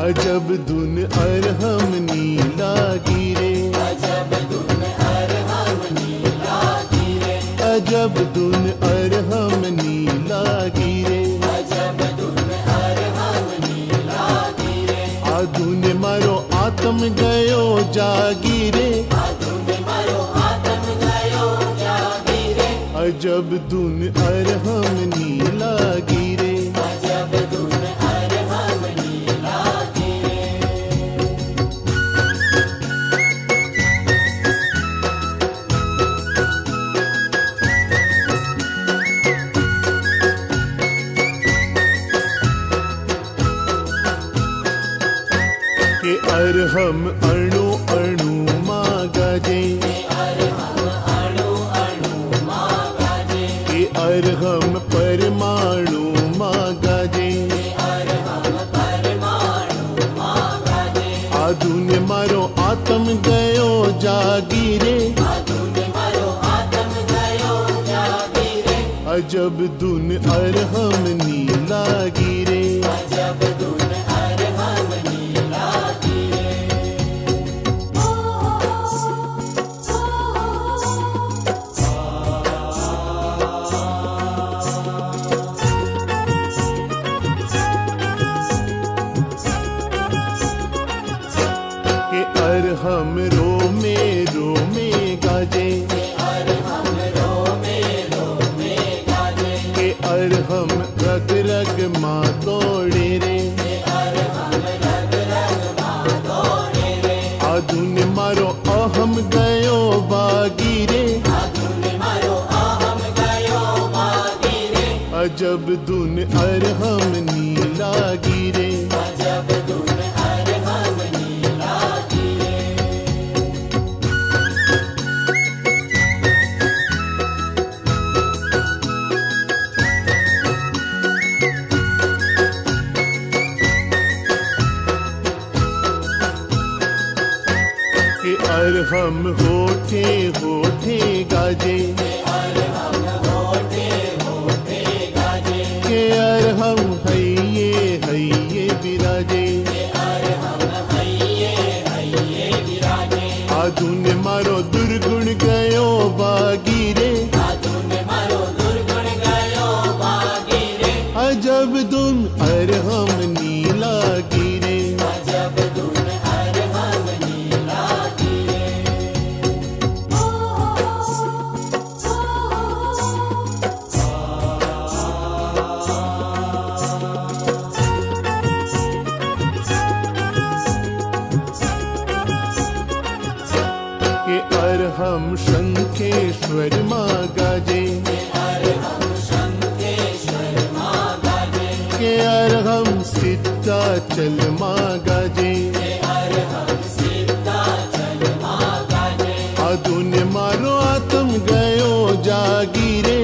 अजब धुन अरहम नीला गिरे, अजब धुन अरहम नीला गिरे, अजब धुन अरहम नीला गिरे, अजब धुन अरहम नीला गिरे, आ धुन मारो आत्म गयो जागीरे, धुन मारो आत्म गयो जागीरे, अजब धुन अरहम नीला गिरे। अजब धुन अरहम नीला गिरे। के अरहम अणु अणु माँ गाजे, अरहम अणु अणु माँ गाजे, के अरहम परमाणु माँ गाजे, अरहम परमाणु माँ गाजे, आ धुन मारो आत्म गयो जागीरे, धुन मारो आत्म गयो जागीरे, अजब धुन अरहम नीला गिरे। अजब धुन अरहम नीला गिरे। के अरहम रोमे रोमे गाजे, अरहम रोमे रोमे गाजे, के अरहम रग रग माँ तोड़े रे, अरहम रग रग माँ दौड़े रे, आ धुन मारो अहम गयो बागीरे, धुन मारो अहम गयो बागीरे, अजब धुन अरहम नीला गिरे। अजब धुन अरहम नीला गिरे। के अरहम होठे होठे गाजे, अरहम होठे होठे गाजे, के अरहम हैये हैये विराजे, अरहम हैये हैये विराजे, आ धुन मारो दुर्गुण गयो बागीरे, धुन मारो दुर्गुण गयो बागीरे, अजब धुन अरहम नीला गिरे। अजब धुन अरहम नीला गिरे। के अरहम शंखेश्वर माँ गाजे, अरहम शंखेश्वर माँ गाजे, के अरहम सिद्धाचल माँ गाजे, अरहम सिद्धाचल माँ गाजे, आ धुन मारो आत्म गयो जागीरे,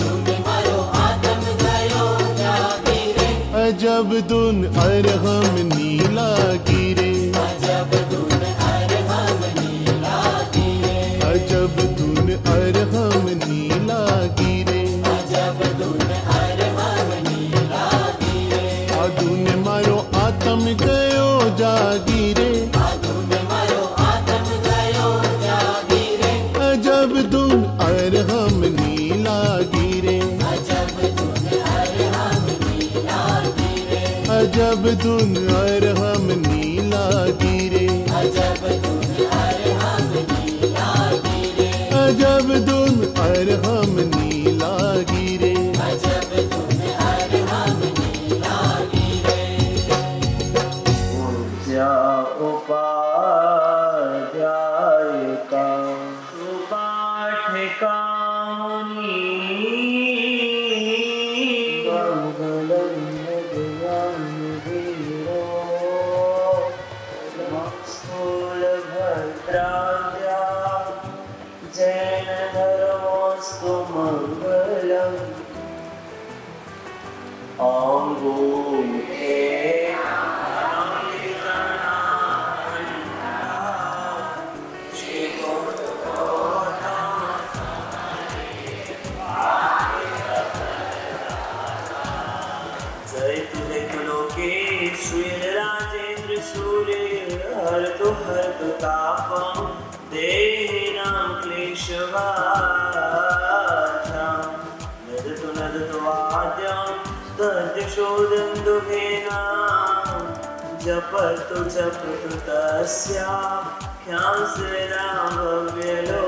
धुन मारो आत्म गयो जागीरे, अजब धुन अरहम नीला गिरे। अजब धुन अरहम नीला गिरे, अजब धुन अरहम नीला गिरे, अजब धुन अरहम नीला गिरे, आ धुन मारो आत्म गयो जागीरे, धुन मारो आत्म गयो जागीरे, अजब धुन अरहम नीला गिरे, अजब धुन अरहम नीला गिरे, अजब धुन अरहम नीला गिरे, अजब धुन अरहम नीला गिरे, अजब धुन अरहम नीला गिरे। अजब धुन अरहम नीला गिरे। पूज्या उपाध्यायिका सुपाठिका मंगलं वीरो स्थूलभद्राद्या जैनधर्मोऽस्तु मङ्गलम् अङ्गूठे जय तुझे कुलों के श्री राजेंद्र दुन्दुभेना जपतु जपतु तस्याख्यास्तेना भव्यलोका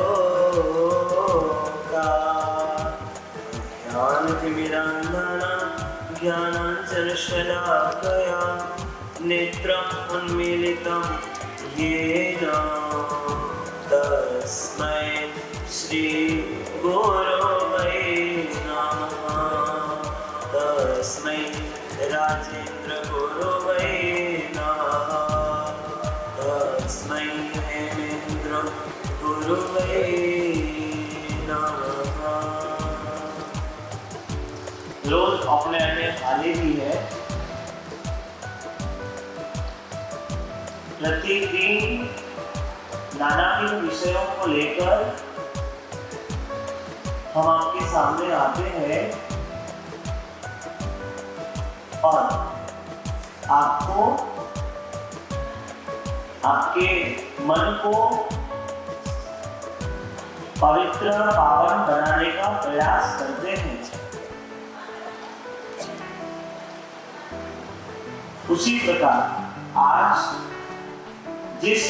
ज्ञानतिमिरान्धना ज्ञानाञ्जनशलाकया नेत्रम् उन्मीलितं येन तस्मै श्रीगुरवे नमः। तस्मै राजेन्द्रगुरवे नमः। तस्मै हेमेन्द्रगुरवे नमः। रोज अपने अन्य खाली भी है। प्रतिदिन नानाविध विषयों को लेकर हम आपके सामने आते हैं और आपको आपके मन को पवित्र पावन बनाने का प्रयास करते हैं। उसी प्रकार आज जिस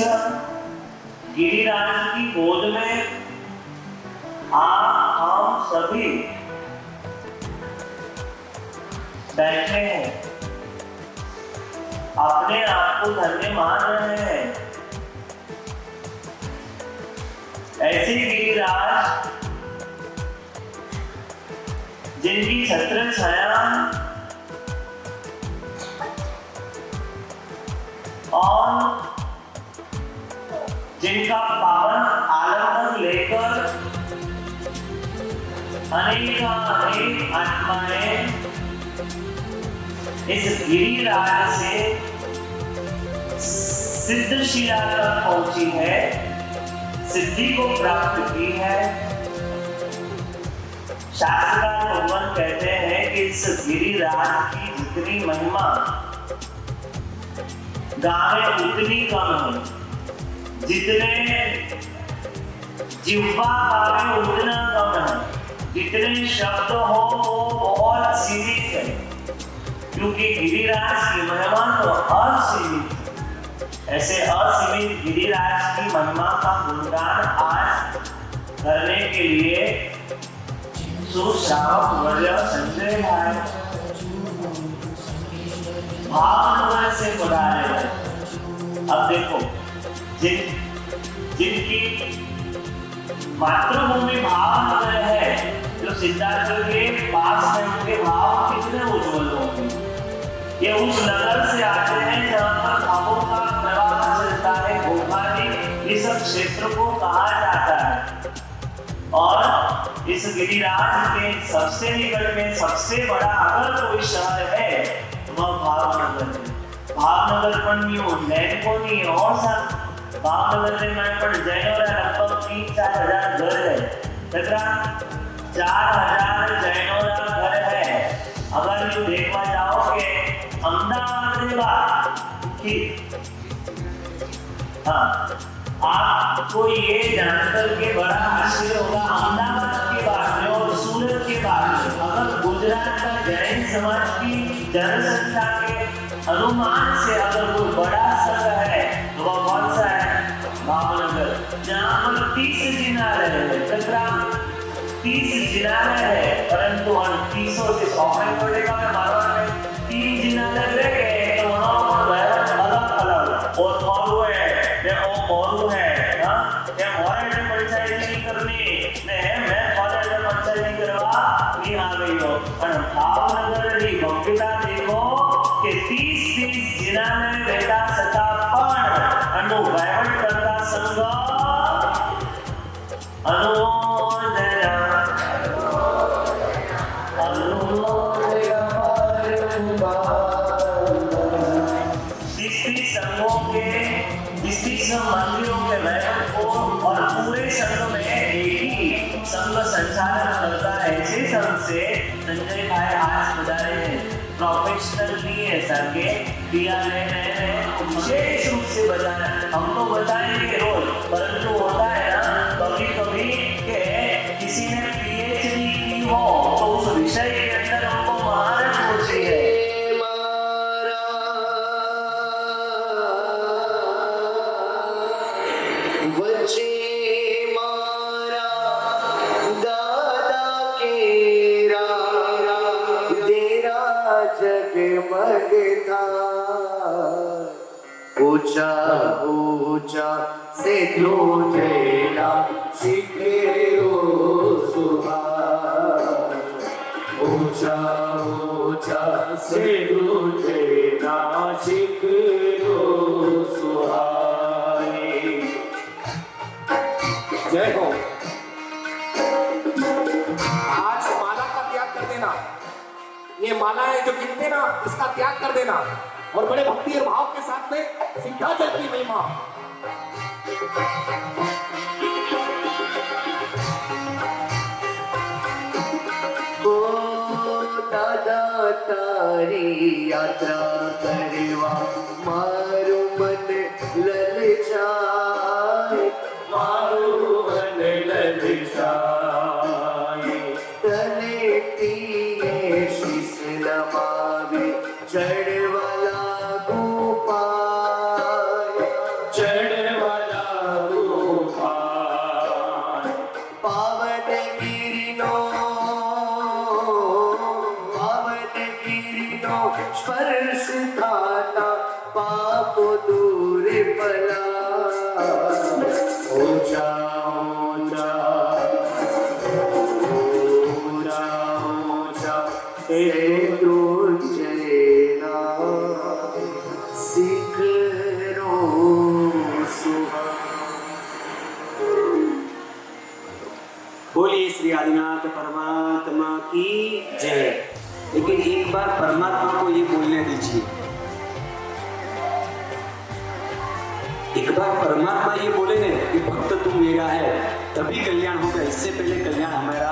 गिरिराज की गोद में हम सभी बैठे हैं, अपने आप को धन्य मान रहे हैं। ऐसे गिरिराज जिनकी छत्र छाया और जिनका पावन आलंबन लेकर अनेक आत्माएं इस गिरिराज से सिद्धशिला तक पहुंची है, सिद्धि को प्राप्त की है। शास्त्रकार भगवान कहते हैं कि इस गिरिराज की जितनी महिमा गावे उतनी कम है, जितने जिह्वा गावे उतना कम है, जितने शब्द हो वो बहुत सीमित है, क्योंकि गिरिराज की महिमा तो असीमित है। ऐसे असीमित गिरिराज की महिमा का गुणगान आज करने के लिए सुश्रावक वर्य संजय भाई भावनगर से पधारे हैं। अब देखो, जिनकी मातृभूमि भावनगर है, जो सिद्धार्थ के पास में उनके भाव कितने उज्जवल होंगे। ये उस नगर से आते हैं जहाँ पर भावों का प्रवाह चलता है, गोखाली इस क्षेत्र को कहा जाता है। और इस गिरिराज के सबसे निकट में सबसे बड़ा अगर कोई शहर है वह भावनगर है। भावनगर पण लैंड को नहीं और सब भावनगर में पण जैनों लगभग 3-4 हजार घर है। तथा 4000 जैनों घर है। अगर यू देखा जाओगे अहमदाबाद की, हाँ, आपको ये जानकर के बड़ा आश्चर्य होगा, अहमदाबाद के बाद में और सूरत के बाद में अगर गुजरात का जैन समाज की जनसंख्या के अनुमान से अगर कोई बड़ा संघ है तो वह कौन सा है? भावनगर, जहाँ पर 30 जिनालय है। 30 जिनालय है, परंतु 30 ऑफलाइन पड़ेगा में मारवाड़ में 3 जिनालय रह गए तो वहाँ पर अलग अलग और मौलू है, मौलू है, हाँ, या मौलू ने पंचायत नहीं करनी, मैं कॉलेज में पंचायत नहीं करवा, नहीं आ गई हो। पर भावनगर की भव्यता देखो कि 30 जिनालय रहता सता पण अनु वैवट करता संघ मंदिरों के वैभव को और पूरे संघ में एक ही संघ संचालन करता है। ऐसे संघ से संजय भाई आज पधारे हैं, प्रोफेशनल नहीं है सर के दिया ले रहे हैं, विशेष रूप से बताया। हम तो बताएंगे रोज, परंतु होता है ना कभी कभी के किसी ने PhD की हो तो उस विषय के अंदर हमको महारत होती है, डगमग था। ऊंचा ऊंचा से ध्रुजेला शिखरो सुहाए। ऊंचा ऊंचा से ध्रुजेला शिखरो सुहाए। जय हो। आज माला का त्याग कर देना, ये मालाएं जो गिनते ना, इसका त्याग कर देना और बड़े भक्ति और भाव के साथ में सिंहाचल की महिमा। ओ दादा तारी यात्रा करवा मारू मन ललचाए। मारू मन ललचाए। तने तीए शीस नमावे चढ़वाला गोपाल। चढ़वाला गोपाल। पावन गिरिनो स्पर्श थाता पाप दूर पला। ऊंचा ऊंचा ऊंचा ऊंचा से ध्रुजेला शिखरो सुहाए। बोलिए श्री आदिनाथ परमात्मा की जय। लेकिन एक बार परमात्मा को ये बोलने दीजिए, एक बार परमात्मा ये बोले ना कि भक्त तू मेरा है तभी कल्याण होगा, इससे पहले कल्याण हमारा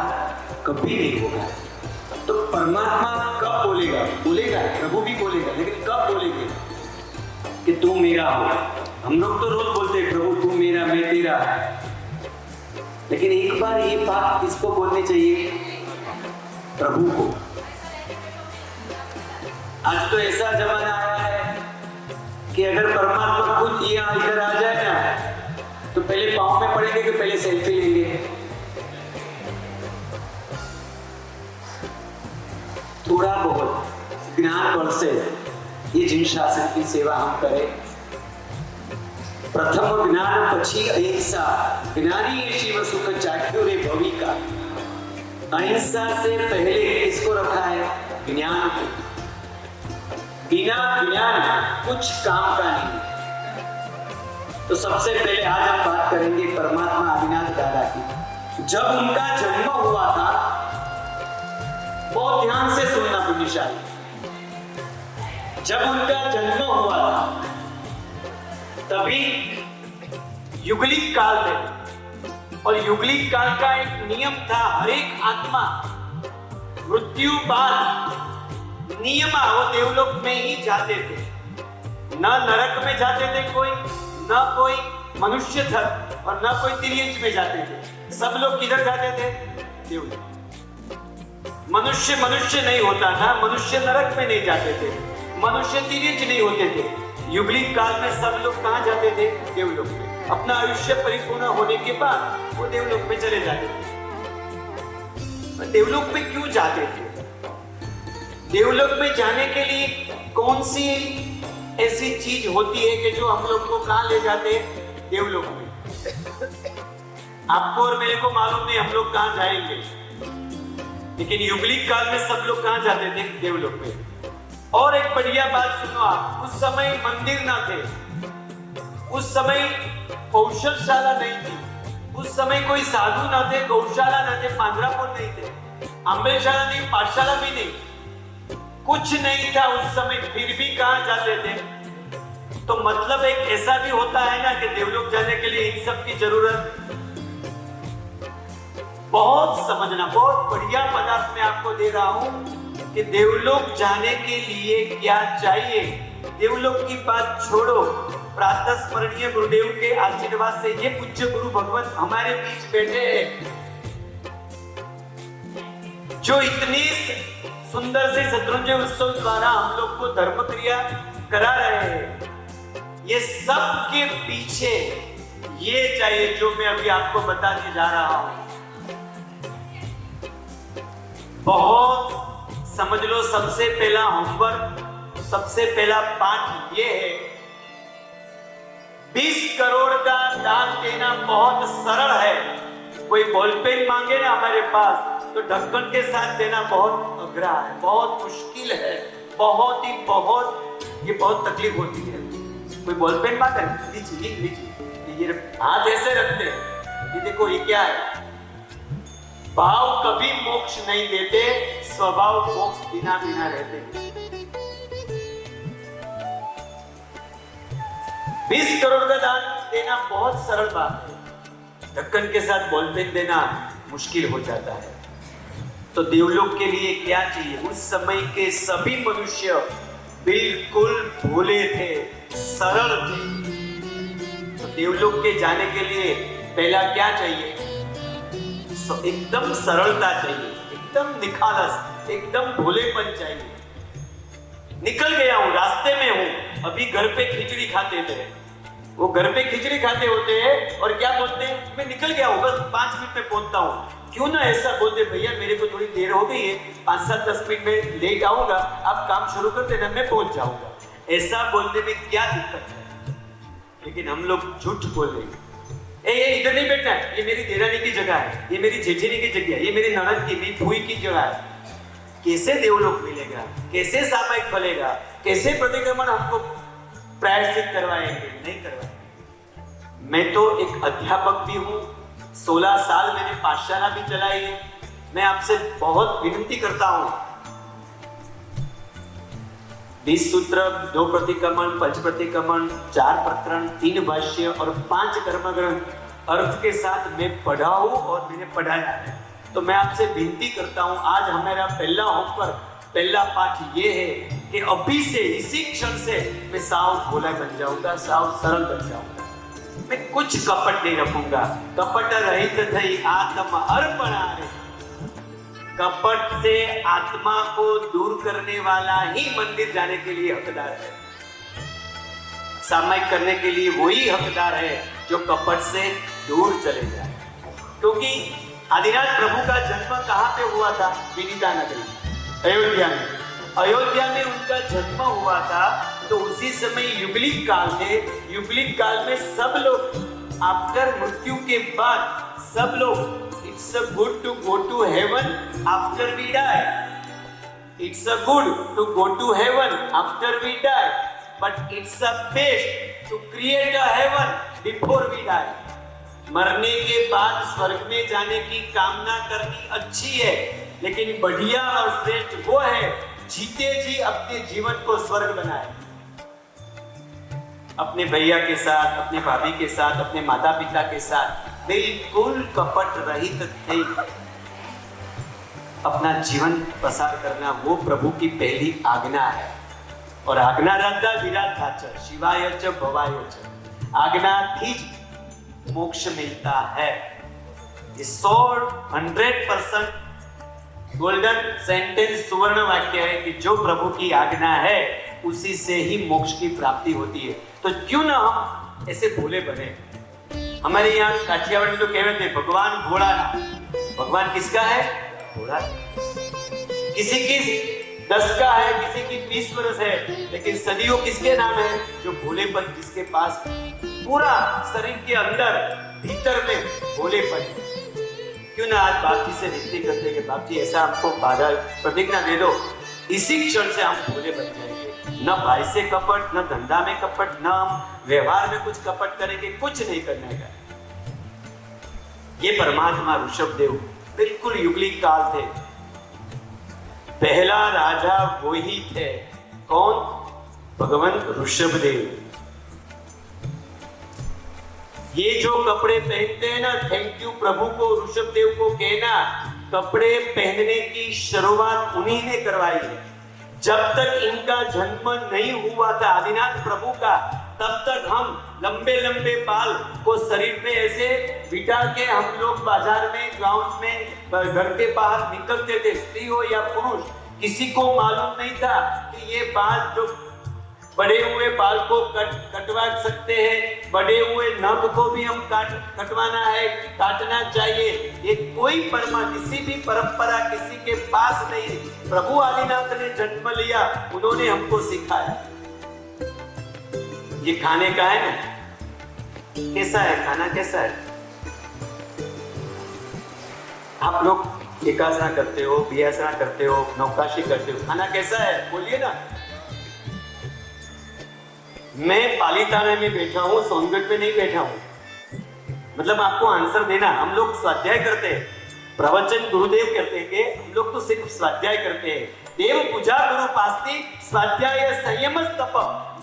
कभी नहीं होगा। तो परमात्मा कब बोलेगा? बोलेगा, प्रभु भी बोलेगा, लेकिन कब बोलेंगे कि तू मेरा हो। हम लोग तो रोज बोलते हैं प्रभु तू मेरा मैं तेरा, लेकिन एक बार ये बात किसको बोलनी चाहिए? प्रभु को। आज तो ऐसा जमाना आया है कि अगर परमात्मा खुद यहाँ इधर आ जाए ना तो पहले पाँव में पड़ेंगे कि पहले सेल्फी लेंगे। थोड़ा बहुत ज्ञान बल से ये जिन शासन की सेवा हम करें। प्रथम ज्ञान पछी अहिंसा, ज्ञानी ये शिव सुख चाख्यो रे भविका। अहिंसा से पहले किसको रखा है? ज्ञान को। बिना ज्ञान कुछ काम का नहीं। तो सबसे पहले आज हम बात करेंगे परमात्मा आदिनाथ दादा की। जब उनका जन्म हुआ था, बहुत ध्यान से सुनना पुण्यशाली, जब उनका जन्म हुआ था तभी युगलिक काल में, और युगलिक काल का एक नियम था, हर एक आत्मा मृत्यु बाद नियम वो देवलोक में ही जाते थे। न नरक में जाते थे कोई, न कोई मनुष्य था और न कोई तिर्यंच में जाते थे। सब लोग किधर जाते थे? देवलोक। मनुष्य नहीं होता था, मनुष्य नरक में नहीं जाते थे, मनुष्य तिर्यंच नहीं होते थे। युगलिक काल में सब लोग कहाँ जाते थे? देवलोक में। अपना आयुष्य परिपूर्ण होने के बाद वो देवलोक में चले जाते थे। देवलोक में क्यों जाते थे? देवलोक में जाने के लिए कौन सी ऐसी चीज होती है कि जो हम लोग को कहाँ ले जाते हैं? देवलोक में। आपको और मेरे को मालूम नहीं हम लोग कहाँ जाएंगे, लेकिन युगलिक काल में सब लोग कहाँ जाते थे? देवलोक में। और एक बढ़िया बात सुनो आप, उस समय मंदिर ना थे, उस समय गौशाला नहीं थी, उस समय कोई साधु ना थे, गौशाला ना थे, पांजरापुर नहीं थे, अम्बेशाला नहीं, पाठशाला भी नहीं, कुछ नहीं था उस समय, फिर भी कहाँ जाते थे? तो मतलब एक ऐसा भी होता है ना कि देवलोक जाने के लिए इन सब की जरूरत बहुत समझना। बहुत बढ़िया पदार्थ मैं आपको दे रहा हूं कि देवलोक जाने के लिए क्या चाहिए। देवलोक की बात छोड़ो, प्रातः स्मरणीय गुरुदेव के आशीर्वाद से ये पूज्य गुरु भगवत हमारे बीच बैठे हैं, जो इतनी सुंदर से शत्रुंजय उत्सव द्वारा हम लोग को धर्म क्रिया करा रहे हैं। ये सब के पीछे ये चाहिए जो मैं अभी आपको बताने जा रहा हूं। बहुत समझ लो, सबसे पहला होमवर्क सबसे पहला पाठ ये है, 20 करोड़ का दान देना बहुत सरल है। कोई बॉलपेन मांगे ना हमारे पास तो ढक्कन के साथ देना बहुत अघरा है, बहुत मुश्किल है, बहुत ये बहुत तकलीफ होती है। कोई बॉलपेन मांगे ना, लीजिए, ये हाथ ऐसे रखते हैं, ये देखो ये क्या है। भाव कभी मोक्ष नहीं देते, स्वभाव मोक्ष बिना बिना रहते हैं। 20 करोड़ का दान देना बहुत सरल बात है, ढक्कन के साथ बॉलपेन देना मुश्किल हो जाता है। तो देवलोक के लिए क्या चाहिए? उस समय के सभी मनुष्य बिल्कुल भोले थे, सरल थे। तो देवलोक के जाने के लिए पहला क्या चाहिए? एकदम सरलता चाहिए, एकदम निखालस, एकदम भोलेपन चाहिए। निकल गया हूं, रास्ते में हूं, अभी घर पे खिचड़ी खाते थे। वो घर पे खिचड़ी खाते होते हैं और क्या बोलते हैं, मैं निकल गया हूं, बस 5 मिनट में पहुंचता हूं। क्यों ना ऐसा बोलते, भैया मेरे को थोड़ी देर हो गई है, 5-7-10 मिनट में लेट आऊंगा, आप काम शुरू कर देना, मैं पहुंच जाऊंगा। ऐसा बोलने में क्या दिक्कत है? लेकिन हम लोग झूठ बोल रहे हैं। ये इधर नहीं बैठना है, ये मेरी देरानी की जगह है, ये मेरी जेठेनी की जगह है, ये मेरी ननद की, मेरी फूई की जगह है। कैसे देवलोक मिलेगा? कैसे सामायिक फलेगा? कैसे प्रतिक्रमण हमको प्रायश्चित करवाएंगे? नहीं करवाएंगे। मैं तो एक अध्यापक भी हूं, 16 साल मैंने पाठशाला भी चलाई है। मैं आपसे बहुत विनती करता हूं, 20 सूत्र, 2 प्रतिक्रमण, 5 प्रतिक्रमण, 4 प्रकरण, 3 भाष्य और 5 कर्मग्रंथ अर्थ के साथ मैं पढ़ा हूं और मैंने पढ़ाया है। तो मैं आपसे विनती करता हूं, आज हमारा पहला होमवर्क, पहला पाठ ये है कि अभी से, इसी क्षण से मैं साव भोला बन जाऊंगा, साव सरल बन जाऊंगा। मैं कुछ कपट नहीं रखूंगा। कपट रहित थई आत्मा अर्पणारे। कपट से आत्मा को दूर करने वाला ही मंदिर जाने के लिए हकदार है। सामायिक करने के लिए वही हकदार है जो कपट से दूर चले जाए। क्योंकि आदिनाथ प्रभु का जन्म कहाँ पे हुआ था? विनीता नगरी, अयोध्या में। अयोध्या में उनका जन्म हुआ था, तो उसी समय युगलिक काल थे। युगलिक काल में सब लोग आफ्टर मृत्यु के बाद सब लोग, it's a good to go to heaven after we die. It's a good to go to heaven after we die, but it's a best to create a heaven before we die. मरने के बाद स्वर्ग में जाने की कामना करनी अच्छी है, लेकिन बढ़िया और श्रेष्ठ वो है जीते जी अपने जीवन को स्वर्ग बनाए। अपने भैया के साथ, अपने भाभी के साथ, अपने माता पिता के साथ बिल्कुल कपट रहित थे अपना जीवन पसार करना, वो प्रभु की पहली आज्ञा है। और आज्ञा रहता विराट धाचर शिवाय च भवाय च। आज्ञा थी मोक्ष मिलता है। 100% गोल्डन सेंटेंस, सुवर्ण वाक्य है कि जो प्रभु की आज्ञा है उसी से ही मोक्ष की प्राप्ति होती है। तो क्यों ना हम ऐसे भोले बने। हमारे यहाँ काठियावाड़ में तो कहते हैं भगवान घोड़ा ना। भगवान किसका है? घोड़ा। किसी की 10 का है, किसी की 20 वर्ष है, लेकिन सदियों किसके नाम है? जो भोलेपन, जिसके पास पूरा शरीर के अंदर भीतर में भोलेपन। क्यों ना आज बाप जी से विनती करते कि बाप जी ऐसा हमको बाधा प्रतिज्ञा दे दो, इसी क्षण से हम भोले बन जाएंगे। न भाई से कपट, न धंधा में कपट, न हम व्यवहार में कुछ कपट करेंगे, कुछ नहीं करने का। ये परमात्मा ऋषभदेव बिल्कुल युगलिक काल थे। पहला राजा वो ही थे। कौन? भगवान ऋषभदेव। ये जो कपड़े पहनते हैं ना, थैंक यू प्रभु को, ऋषभदेव को कहना, कपड़े पहनने की शुरुआत उन्हीं ने करवाई है। जब तक इनका जन्म नहीं हुआ था आदिनाथ प्रभु का, तब तक हम लंबे लंबे बाल को शरीर पे ऐसे बिठा के हम लोग बाजार में, गांव में, घर के बाहर निकलते थे। स्त्री हो या पुरुष, किसी को मालूम नहीं था कि ये बाल जो बढ़े हुए बाल को कटवा सकते हैं, बढ़े हुए नख को भी हम कटवाना है, काटना चाहिए। ये कोई किसी भी परंपरा किसी के पास नहीं। प्रभु आदिनाथ ने जन्म लिया, उन्होंने हमको सिखाया। ये खाने का है ना, कैसा है खाना, कैसा है? आप लोग एकासना करते हो, बियासना करते हो, नौकाशी करते हो, खाना कैसा है बोलिए ना। मैं पालीताना में बैठा हूं, सोनगढ़ में नहीं बैठा हूं। मतलब आपको आंसर देना। हम लोग स्वाध्याय करते हैं, प्रवचन गुरुदेव करते हैं कि हम लोग तो सिर्फ स्वाध्याय करते हैं। देव पूजा गुरु पास्ती स्वाध्याय संयम तप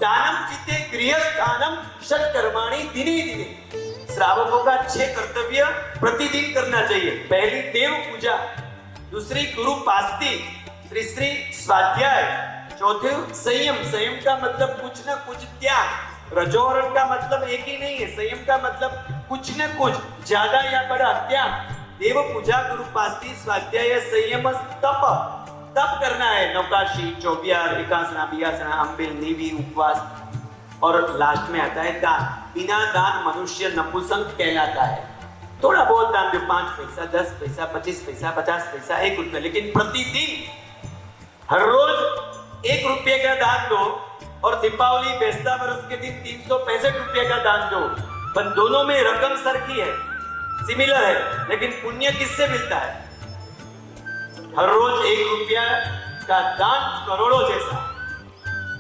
दानम चिते गृहस्थानम षट्कर्माणि दिने दिने। श्रावकों का 6 कर्तव्य प्रतिदिन करना चाहिए। पहली देव पूजा, दूसरी गुरु पास्ती, तीसरी स्वाध्याय, चौथे संयम। संयम का मतलब कुछ न कुछ त्याग। रजोवरण का मतलब एक ही नहीं है। संयम का मतलब कुछ न कुछ ज्यादा या बड़ा त्याग। देव पूजा गुरु पास्ती स्वाध्याय संयम तप तप करना है। नौकाशी, चौबियार, एकासना, बियासना, अम्बिल, नीवी, उपवास और लास्ट में आता है दान। बिना दान मनुष्य नपुंसक कहलाता है। थोड़ा बहुत दान दो, 5 पैसा, 10 पैसा, 25 पैसा, 50 पैसा, 1 रुपया, लेकिन प्रतिदिन हर रोज 1 रुपये का दान दो। और दीपावली बेस्ता वर्ष के दिन 365 रुपये का दान दो। पर दोनों में रकम सरखी है, सिमिलर है, लेकिन पुण्य किससे मिलता है? हर रोज 1 रुपया का दान करोड़ों जैसा,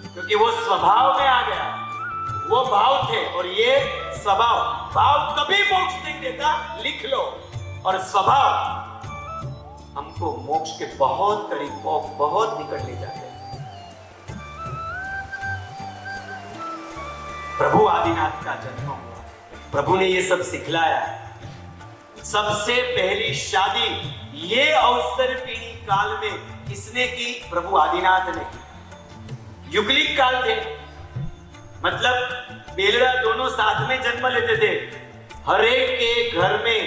क्योंकि वो स्वभाव में आ गया। वो भाव थे और ये स्वभाव। भाव कभी मोक्ष नहीं देता, लिख लो। और स्वभाव हमको मोक्ष के बहुत करीब, बहुत निकट ले जाते हैं। प्रभु आदिनाथ का जन्म हुआ, प्रभु ने ये सब सिखलाया। सबसे पहली शादी ये अवसर पीढ़ी काल में किसने की? प्रभु आदिनाथ ने की। युगलिक काल थे, मतलब बेलड़ा दोनों साथ में जन्म लेते थे। हर एक के घर में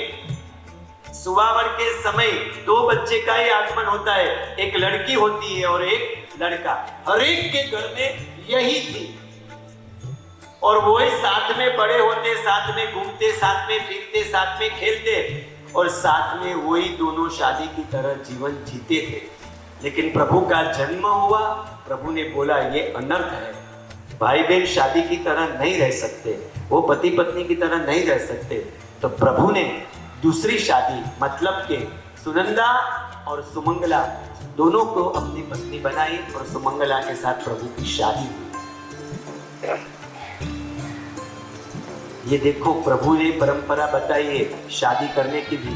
सुवावर के समय 2 बच्चे का ही आगमन होता है। एक लड़की होती है और एक लड़का। हर एक के घर में यही थी। और वो ही साथ में बड़े होते, साथ में घूमते, साथ में फिरते, साथ में खेलते और साथ में वही दोनों शादी की तरह जीवन जीते थे। लेकिन प्रभु का जन्म हुआ, प्रभु ने बोला ये अनर्थ है। भाई बहन शादी की तरह नहीं रह सकते, वो पति पत्नी की तरह नहीं रह सकते। तो प्रभु ने दूसरी शादी, मतलब के सुनंदा और सुमंगला दोनों को अपनी पत्नी बनाई और सुमंगला के साथ प्रभु की शादी हुई। ये देखो प्रभु ने परंपरा बताई है शादी करने की भी।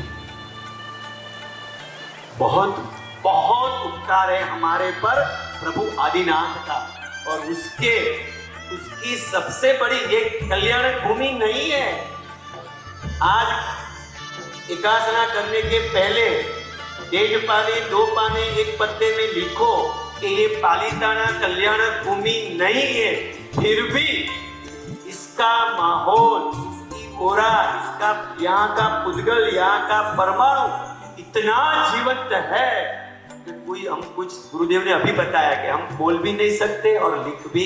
बहुत बहुत उपकार है हमारे पर प्रभु आदिनाथ का। और उसकी सबसे बड़ी एक कल्याण भूमि नहीं है। आज एकासना करने के पहले 1.5 पाने 2 पाने एक पत्ते में लिखो कि ये पालीताना कल्याण भूमि नहीं है। फिर भी इसका माहौल, इसकी ओरा, इसका यहाँ का पुद्गल, यहाँ का परमाणु इतना जीवंत है कि कोई हम कुछ, गुरुदेव ने अभी बताया कि हम बोल भी नहीं सकते और लिख भी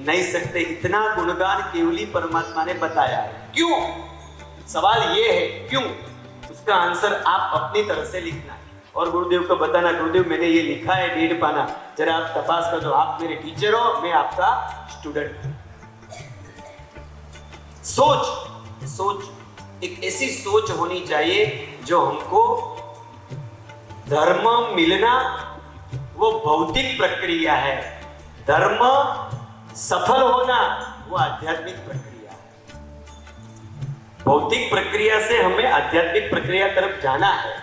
नहीं सकते। इतना गुणगान केवली परमात्मा ने बताया है। क्यों? सवाल ये है क्यों? उसका आंसर आप अपनी तरह से लिखना है और गुरुदेव को बताना, गुरुदेव मैंने ये लिखा है 1.5 पाना, जरा आप तपास कर दो। आप मेरे टीचर हो, मैं आपका स्टूडेंट हूं। सोच एक ऐसी सोच होनी चाहिए जो हमको धर्म मिलना वो भौतिक प्रक्रिया है, धर्म सफल होना वो आध्यात्मिक प्रक्रिया है। भौतिक प्रक्रिया से हमें आध्यात्मिक प्रक्रिया तरफ जाना है।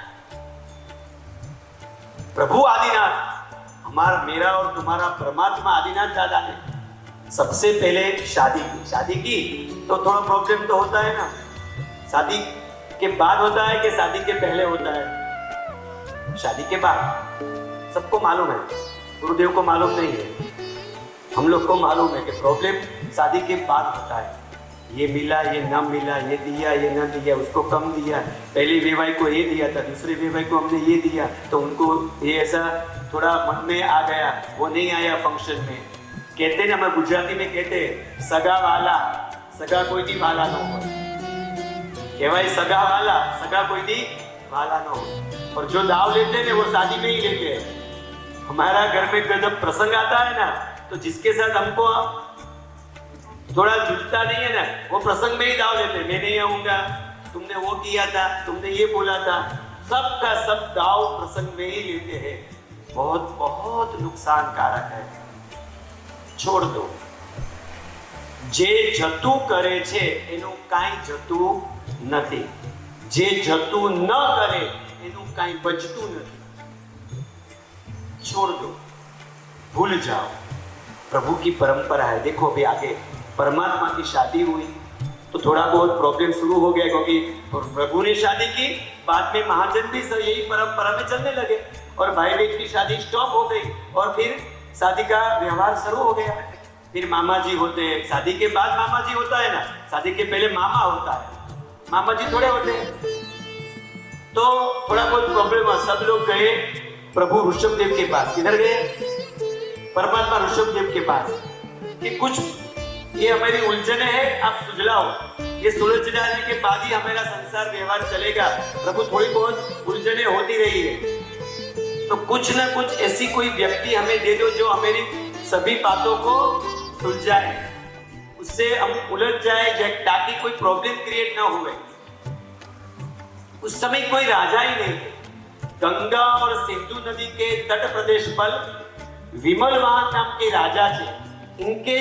प्रभु आदिनाथ, हमारा मेरा और तुम्हारा परमात्मा आदिनाथ दादा ने सबसे पहले शादी की तो थोड़ा प्रॉब्लम तो होता है ना। शादी के बाद होता है कि शादी के पहले होता है? शादी के बाद। सबको मालूम है, गुरुदेव को मालूम नहीं है, हम लोग को मालूम है कि प्रॉब्लम शादी के बाद होता है। ये मिला, ये न मिला, ये दिया, ये न दिया, उसको कम दिया, पहली विवाह को ये दिया था, दूसरी विवाह को हमने ये दिया, तो उनको ये ऐसा थोड़ा मन में आ गया, वो नहीं आया फंक्शन में। कहते ना, मैं गुजराती में कहते सगा वाला सगा कोई दी वाला न हो, कहवाय सगा वाला सगा कोई दी वाला न हो। और जो दाव लेते हैं वो शादी में ही लेते हैं। हमारा घर में जब प्रसंग आता है ना, तो जिसके साथ हमको थोड़ा जुटता नहीं है ना, वो प्रसंग में ही दाव लेते हैं। मैं नहीं आऊंगा, तुमने वो किया था, तुमने ये बोला था, सब का सब दाव प्रसंग में ही लेते हैं। बहुत बहुत नुकसान कारक है। छोड़ दो। જે જતું કરે છે એનું કાંઈ જતું નથી, જે જતું ન કરે એનું કાંઈ બચતું નથી। छोड़ दो, भूल जाओ। प्रभु की परंपरा है। देखो अभी आगे परमात्मा की शादी हुई तो थोड़ा बहुत प्रॉब्लम शुरू हो गया, क्योंकि प्रभु ने शादी की, बाद में महाजन भी सब यही परंपरा में चलने लगे और भाई बहन की शादी स्टॉप हो गई और फिर शादी का व्यवहार शुरू हो गया। फिर मामा जी होते हैं, शादी के बाद मामा जी होता है ना, शादी के पहले मामा होता है, मामा जी थोड़े होते हैं। तो थोड़ा बहुत प्रॉब्लम हुआ, सब लोग गए प्रभु ऋषभदेव के पास। किधर गए? परमात्मा ऋषभदेव के पास कि कुछ ये हमारी उलझने हैं, आप सुलझाओ। ये सुलझ जाने के बाद ही हमारा संसार व्यवहार चलेगा। प्रभु थोड़ी बहुत उलझने होती रही है, तो कुछ ना कुछ ऐसी कोई व्यक्ति हमें दे दो जो हमारी सभी बातों को सुलझाए, उससे हम उलझ जाए ताकि कोई प्रॉब्लम क्रिएट ना हुए। उस समय कोई राजा ही नहीं थे। गंगा और सिंधु नदी के तट प्रदेश पर विमलवाहन नाम के राजा थे। इनके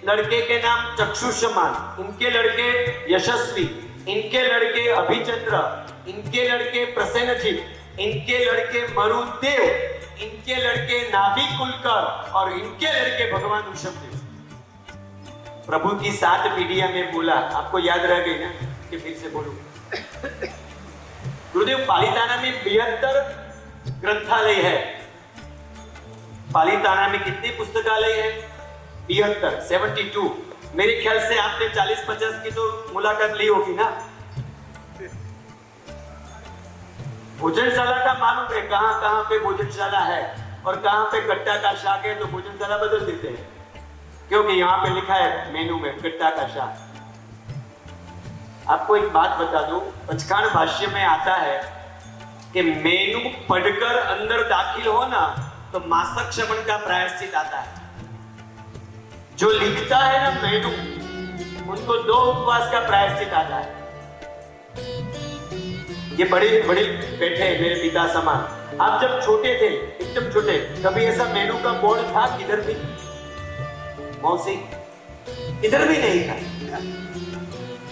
लड़के के नाम चक्षुष्मान, इनके लड़के यशस्वी, इनके लड़के अभिचंद्र, इनके लड़के प्रसेनजीत, इनके लड़के मरुदेव, इनके लड़के नाभिकुलकर और इनके लड़के भगवान ऋषभदेव। प्रभु की 7 पीढ़ियां में बोला, आपको याद रह गई ना कि फिर से बोलूं। गुरुदेव पालिताना में 72 ग्रंथालय है। पालिताना में कितने पुस्तकालय है? 72। मेरे ख्याल से आपने 40-50 की तो मुलाकात ली होगी ना। भोजनशाला का मालूम है कहां कहां पे भोजनशाला है और कहां पे गट्टा का शाक है, तो भोजनशाला बदल देते हैं, क्योंकि यहाँ पे लिखा है मेनू में गट्टा का शाक। आपको एक बात बता दूं, पचखान भाष्य में आता है कि मेनू पढ़कर अंदर दाखिल हो ना तो मासक श्रवण का प्रायश्चित आता है। जो लिखता है ना मेनू, उनको 2 उपवास का प्रायश्चित आता है। ये बड़े बड़े बैठे हैं मेरे पिता समान। आप जब छोटे थे, एकदम छोटे, कभी ऐसा मेनू का बोर्ड था? किधर भी मौसी, इधर भी नहीं था।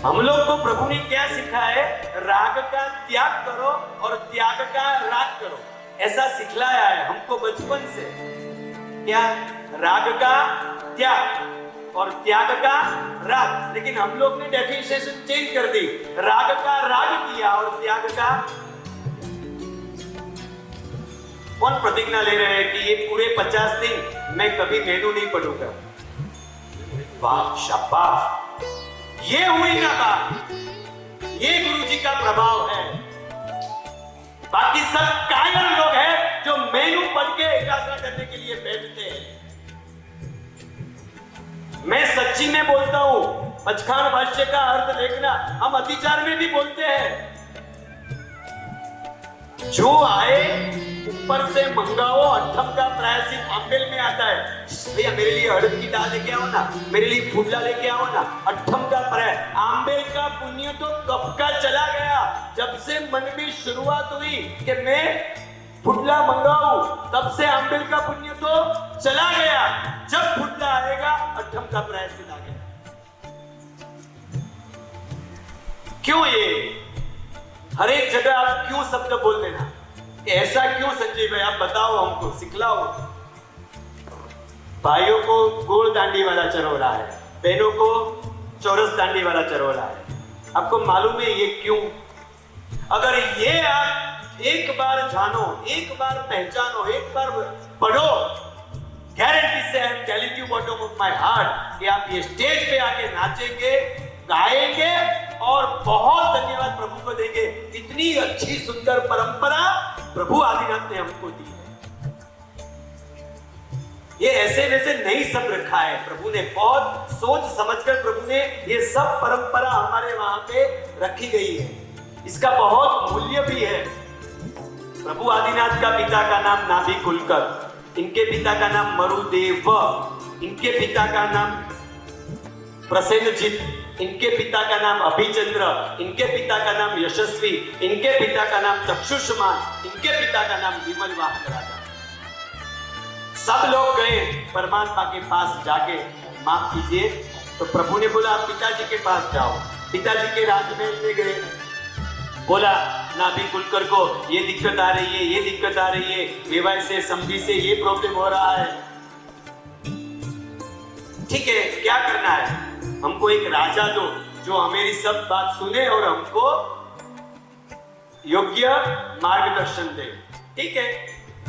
हम लोग को प्रभु ने क्या सिखाया है? राग का त्याग करो और त्याग का राग करो, ऐसा सिखलाया है हमको बचपन से। क्या? राग का त्याग और त्याग का राग। लेकिन हम लोग ने डेफिनेशन चेंज कर दी, राग का राग किया और त्याग का। कौन प्रतिज्ञा ले रहे हैं कि ये पूरे 50 दिन मैं कभी मेनू नहीं पढ़ूंगा? वाह, शाबाश, ये हुई ना बात। ये गुरुजी का प्रभाव है। बाकी सब कायर लोग हैं जो मेनू पढ़ के एकाग्र करने के लिए बैठते हैं। मैं सच्ची में बोलता हूं, पचखान भाष्य का अर्थ देखना, हम अतिचार में भी बोलते हैं। जो आए ऊपर से मंगाओ, अट्ठम का प्रायश्चित आंबेल में आता है। भैया मेरे लिए अड़द की दाल लेके आओ ना, मेरे लिए फूला लेके आओ ना। अट्ठम का प्राय, आंबेल का पुण्य तो कब का चला गया, जब से मन में शुरुआत हुई कि मैं फुटला मंगाऊं, तब से आंबेल का पुण्य तो चला गया। जब फुटला आएगा, अट्ठम का प्रायश्चित आ गया। क्यों ये हर एक जगह आप क्यों शब्द बोल देना? ऐसा क्यों संजीव भाई, आप बताओ हमको, सिखलाओ। भाइयों को गोल दांडी वाला चरोला है, बहनों को चौरस दांडी वाला चरोला है। आपको मालूम है ये क्यों? अगर ये आप एक बार जानो, एक बार पहचानो, एक बार पढ़ो, गारंटी से I am telling you bottom of my heart कि आप ये स्टेज पे आके नाचेंगे, गाएंगे और बहुत धन्यवाद प्रभु को देंगे। इतनी अच्छी सुंदर परंपरा प्रभु आदिनाथ ने हमको दी है। ये ऐसे वैसे नहीं सब रखा है, प्रभु ने बहुत सोच समझकर प्रभु ने ये सब परंपरा हमारे वहां पे रखी गई है। इसका बहुत मूल्य भी है। प्रभु आदिनाथ का पिता का नाम नाभि कुलकर, इनके पिता का नाम मरुदेव, इनके पिता का नाम प्रसेनजित, इनके पिता का नाम अभिचंद्र, इनके पिता का नाम यशस्वी, इनके पिता का नाम चक्षुष्मान, इनके पिता का नाम विमल वाहन राजा। सब लोग गए परमात्मा के पास जाके माफ कीजिए, तो प्रभु ने बोला आप पिताजी के पास जाओ। पिताजी के राजमहल में गए, बोला नाभि कुलकर को ये दिक्कत आ रही है, ये दिक्कत आ रही है, विवाह से समझी से ये प्रॉब्लम हो रहा है। ठीक है, क्या करना है? हमको एक राजा दो जो हमारी सब बात सुने और हमको योग्य मार्गदर्शन दे। ठीक है,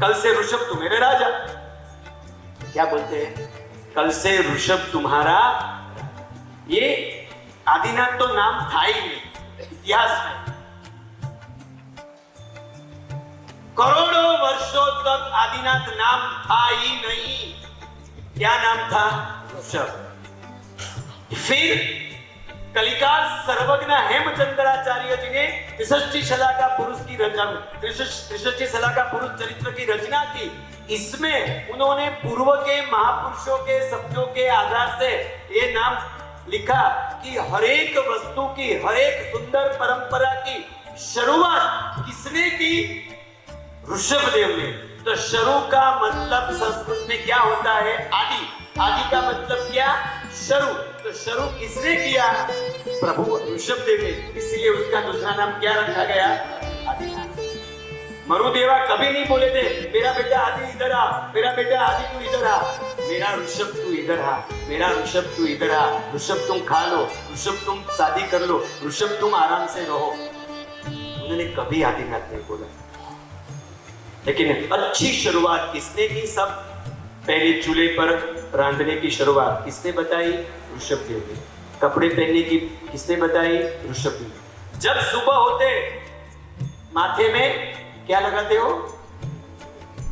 कल से ऋषभ तुम्हारे राजा। क्या बोलते हैं? कल से ऋषभ तुम्हारा। ये आदिनाथ तो नाम था ही नहीं इतिहास में। करोड़ों वर्षों तक आदिनाथ नाम था ही नहीं। क्या नाम था? ऋषभ। फिर कलिकाल सर्वज्ञ हेमचंद्राचार्य जी ने त्रिषष्टि शलाका पुरुष की रचना, त्रिषष्टि शलाका पुरुष चरित्र की रचना की। इसमें उन्होंने पूर्व के महापुरुषों के शब्दों के आधार से ये नाम लिखा कि हर एक वस्तु की, हर एक सुंदर परंपरा की शुरुआत किसने की? ऋषभ देव ने। तो शुरू का मतलब संस्कृत में क्या होता है? आदि। आदि का मतलब क्या? शुरू। तो शुरू किसने किया? प्रभु ऋषभ देव ने। इसलिए उसका दूसरा नाम क्या रखा गया? आदिनाथ। मरुदेवा कभी नहीं बोले थे मेरा बेटा आदि इधर आ, मेरा बेटा आदि तू इधर आ, मेरा ऋषभ तू इधर आ, मेरा ऋषभ तू इधर आ, ऋषभ तुम खा लो, ऋषभ तुम शादी कर लो, ऋषभ तुम आराम से रहो। उन्होंने कभी आदिनाथ नहीं बोला। लेकिन अच्छी शुरुआत किसने की? सब पहले चूल्हे पर रांधने की शुरुआत किसने बताई? ऋषभ देव ने। कपड़े पहनने की किसने बताई? ऋषभ देव। जब सुबह होते माथे में क्या लगाते हो?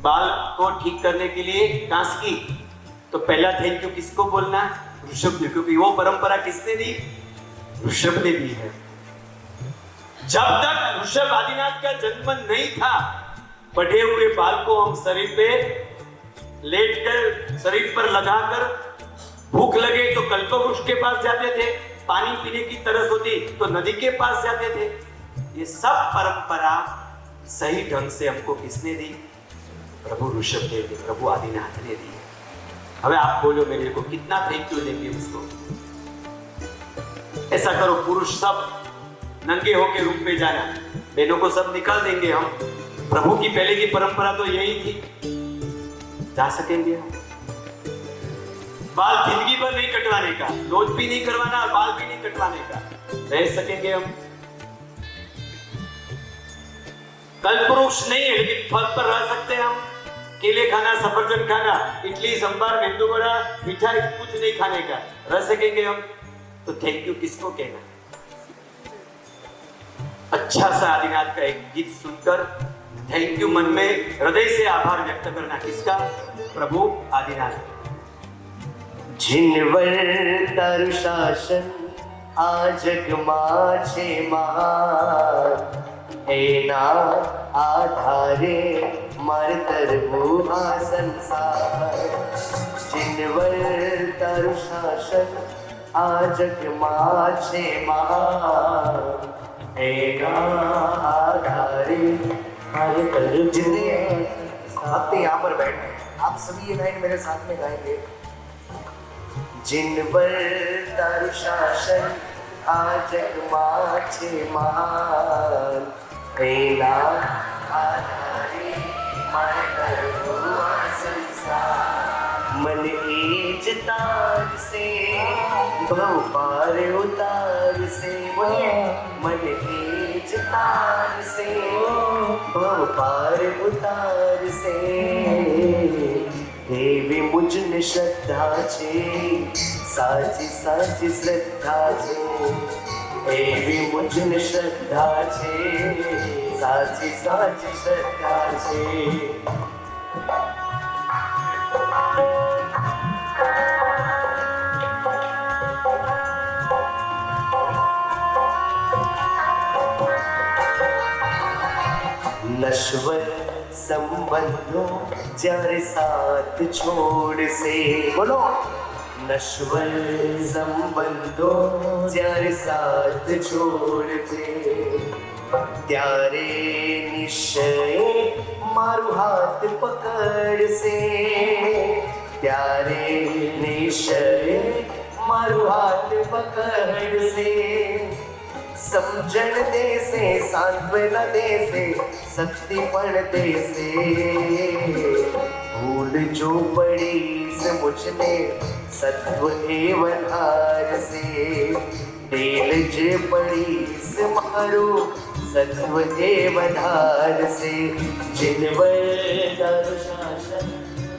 बाल को ठीक करने के लिए कांस की। तो पहला थैंक यू किसको बोलना? ऋषभ देव, क्योंकि वो परंपरा किसने दी? ऋषभ ने दी है। जब तक ऋषभ आदिनाथ का जन्म नहीं था, बढ़े हुए बाल को हम शरीर पे लेटकर, शरीर पर लगाकर, भूख लगे तो कल्पवृक्ष के पास जाते थे, पानी पीने की तरस होती तो नदी के पास जाते थे। ये सब परंपरा सही ढंग से हमको किसने दी? प्रभु ऋषभ देव ने, प्रभु आदिनाथ ने दी। हमें आप बोलो मेरे को कितना थैंक यू देंगे उसको? ऐसा करो, पुरुष सब नंगे होके रूम पे जाना, बहनों को सब निकाल देंगे हम। प्रभु की पहले की परंपरा तो यही थी। जा सकेंगे हम? बाल जिंदगी भर नहीं कटवाने का, रोज भी नहीं करवाना और बाल भी नहीं कटवाने का। रह सकेंगे हम? कल्पवृक्ष नहीं है लेकिन फल पर रह सकते हैं हम। केले खाना, सफरजन खाना, इडली संभार, मेंदू वड़ा, मिठाई कुछ नहीं खाने का, रह सकेंगे हम? तो थैंक यू किसको कहना? अच्छा सा आदिनाथ का एक गीत सुनकर थैंक यू मन में हृदय से आभार व्यक्त करना। किसका? प्रभु आदिनाथ। जिनवर तारु शासन आजग माझे महान, एना आधारे मरतर भूहा संसार। जिनवर तारु शासन आजग माझे महान, एना आधारे। जितने भक्त यहाँ पर बैठे हैं, आप सभी ये लाइन मेरे साथ में गाएंगे। जिनवर तारु शासन आजग माझे महान, एना आधारे मरतर भूहा संसार। मन एज तार से भव पार उतार से, मन एज तार से भव पार उतार से। देवी मुझने श्रद्धा छे, साची साची श्रद्धा छे। देवी मुझने श्रद्धा छे, साची साची श्रद्धा छे। नश्वर संबंधों जार साथ छोड़ से, बोलो नश्वर संबंधों जार साथ छोड़ से, त्यारे निश्चय मारू हाथ पकड़ से, त्यारे निश्चय मारू हाथ पकड़ से, समझण दे से सांत्वना दे से शक्तिपण दे से, भूल जो पड़ी से मुझने सत्व एवं हार से, तेल जे पड़ी से मारो सत्व एवं हार से, जिनवर दर शासन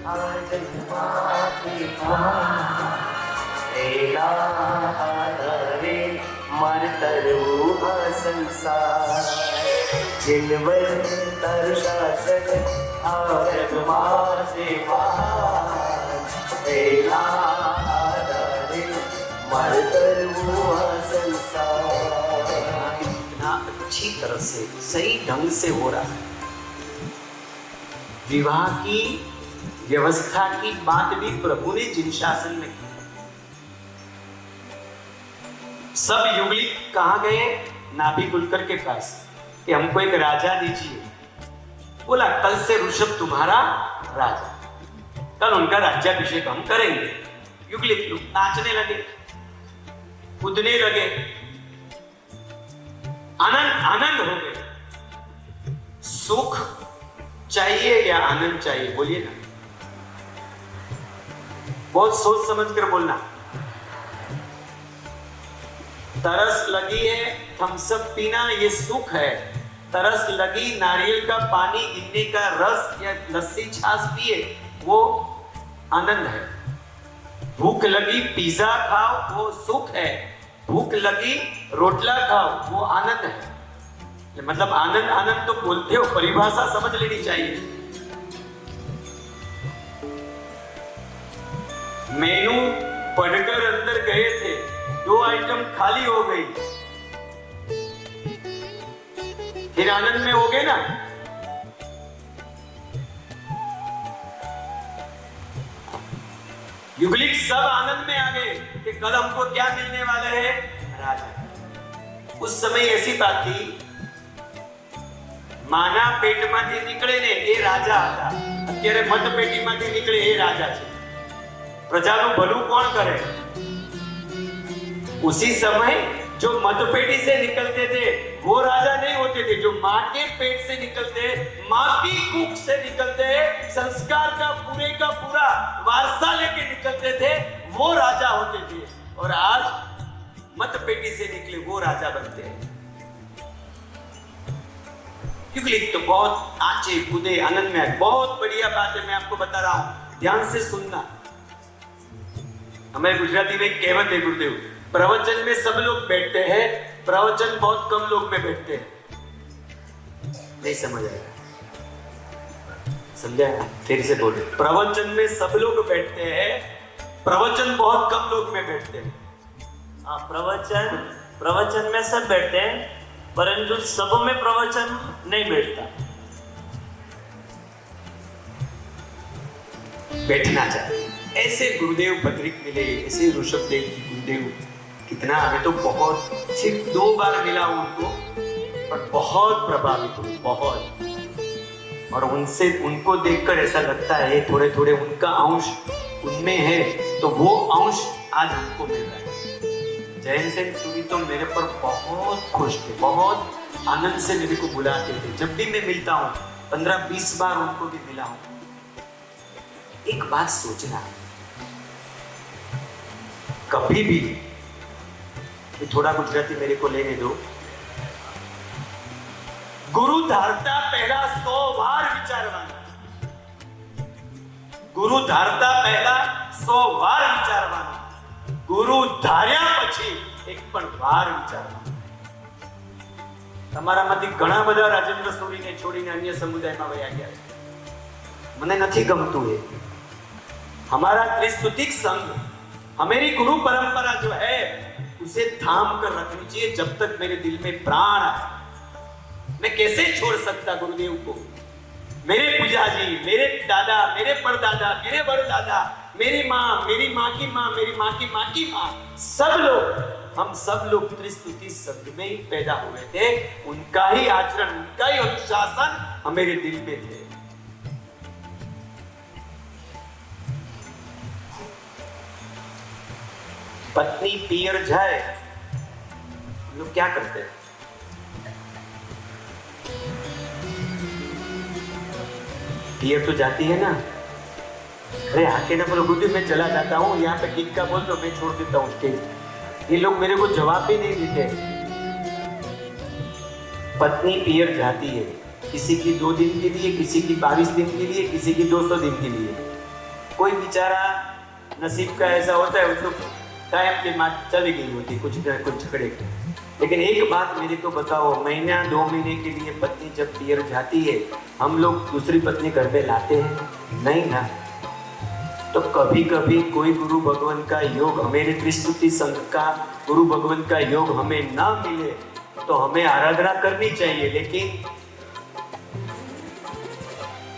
आज माफी तेरा आधारे मर तरु संसार, जिनवर तर शासन आरग मासे तेरा आधारे मर तरु संसार। इतना अच्छी तरह से सही ढंग से हो रहा है। विवाह की व्यवस्था की बात भी प्रभु ने जिन शासन में की। सब युगलिक कहां गए? नाभि कुलकर के पास कि हमको एक राजा दीजिए। बोला कल से ऋषभ तुम्हारा राजा, कल उनका राज्याभिषेक हम करेंगे। युगलिक लोग नाचने लगे, कूदने लगे, आनंद हो गए। सुख चाहिए या आनंद चाहिए? बोलिए ना, बहुत सोच समझ कर बोलना। तरस लगी है थम्सअप पीना, ये सुख है। तरस लगी नारियल का पानी, गिन्ने का रस या लस्सी छाछ पिए, वो आनंद है। भूख लगी पिज्जा खाओ, वो सुख है। भूख लगी रोटला खाओ, वो आनंद है। मतलब आनंद आनंद तो बोलते हो, परिभाषा समझ लेनी चाहिए। मेनू पढ़कर अंदर गए थे, 2 आइटम खाली हो गई, फिर आनंद में हो गए ना। युगलिक सब आनंद में आ गए कि कल हमको क्या मिलने वाला है? राजा। उस समय ऐसी बात थी, माना पेट मांथी निकले ने ए राजा હતા, અત્યારે મત પેટીમાંથી નીકળે એ રાજા છે। પ્રજાનું ભલું કોણ કરે? उसी समय जो मतपेटी से निकलते थे वो राजा नहीं होते थे, जो माँ के पेट से निकलते, माँ की कुख से निकलते, संस्कार का पूरा वारसा लेके निकलते थे, वो राजा होते थे। और आज मतपेटी से निकले वो राजा बनते हैं। क्योंकि तो बहुत नाचे कूदे आनंद में। बहुत बढ़िया बात है, मैं आपको बता रहा हूं, ध्यान से सुनना। हमारे गुजराती में कहवत है गुरुदेव, प्रवचन में सब लोग बैठते हैं, प्रवचन बहुत कम लोग में बैठते हैं। नहीं समझ आएगा? समझा? फिर से बोलो। प्रवचन में सब लोग बैठते हैं, प्रवचन बहुत कम लोग में बैठते हैं। हाँ, प्रवचन में सब बैठते हैं, परंतु सब में प्रवचन नहीं बैठता। बैठना चाहिए। ऐसे गुरुदेव पत्रिक मिले, ऐसे ऋषभदेव जी गुरुदेव, कितना हमें तो बहुत, सिर्फ 2 बार मिला उनको, पर बहुत प्रभावित हुए, बहुत। और उनसे उनको देखकर ऐसा लगता है थोड़े थोड़े उनका अंश उनमें है, तो वो अंश आज हमको मिल रहा है। जैन सेन सुनी तो मेरे पर बहुत खुश थे, बहुत आनंद से मेरे को बुलाते थे। जब भी मैं मिलता हूँ, 15-20 बार उनको भी मिला हूँ। एक बात सोचना, कभी भी थोड़ा गुजराती मेरे को लेने दो। गुरु धारता पहला 100 વાર વિચારવાનું। ગુરુ ધારતા પહેલા 100 વાર વિચારવાનું। ગુરુ ધાર્યા પછી એક પણ વાર વિચારવાનું। તમારામાંથી ઘણા બધા રાજેન્દ્ર સોરીને છોડીને અન્ય સમુદાયમાં વયા ગયા છે। મને નથી ગમતું એ। हमारा त्रिस्तुतिक संघ, हमारी गुरु परंपरा जो है, उसे थाम कर रखनी चाहिए जब तक मेरे दिल में प्राण है। मैं कैसे छोड़ सकता गुरुदेव को? मेरे पिताजी, मेरे दादा, मेरे परदादा, मेरे बड़दादा, मेरी माँ, मेरी माँ की माँ, मेरी माँ की माँ की माँ, सब लोग, हम सब लोग त्रिस्तुति संघ में ही पैदा हुए थे। उनका ही आचरण, उनका ही अनुशासन हमारे दिल में थे। पत्नी पियर जाए, लोग क्या करते हैं? पियर तो जाती है ना, अरे आके ना बोलो गुरुदेव मैं चला जाता हूँ, यहाँ पे ठीक का बोल दो, मैं छोड़ देता हूँ स्टेज। ये लोग मेरे को जवाब भी नहीं देते। पत्नी पियर जाती है, किसी की 2 दिन के लिए, किसी की 22 दिन के लिए, किसी की 200 दिन के लिए। कोई बेचारा नसीब का ऐसा होता है, उसको टाइम के बाद चली गई होती कुछ झगड़े। लेकिन एक बात मेरे को बताओ, महीना 2 महीने के लिए पत्नी जब पियर जाती है, हम लोग दूसरी पत्नी घर पे लाते हैं? नहीं ना। तो कभी कभी कोई गुरु भगवान का योग, हमारे त्रिस्तुति संघ का गुरु भगवान का योग हमें ना मिले तो हमें आराधना करनी चाहिए, लेकिन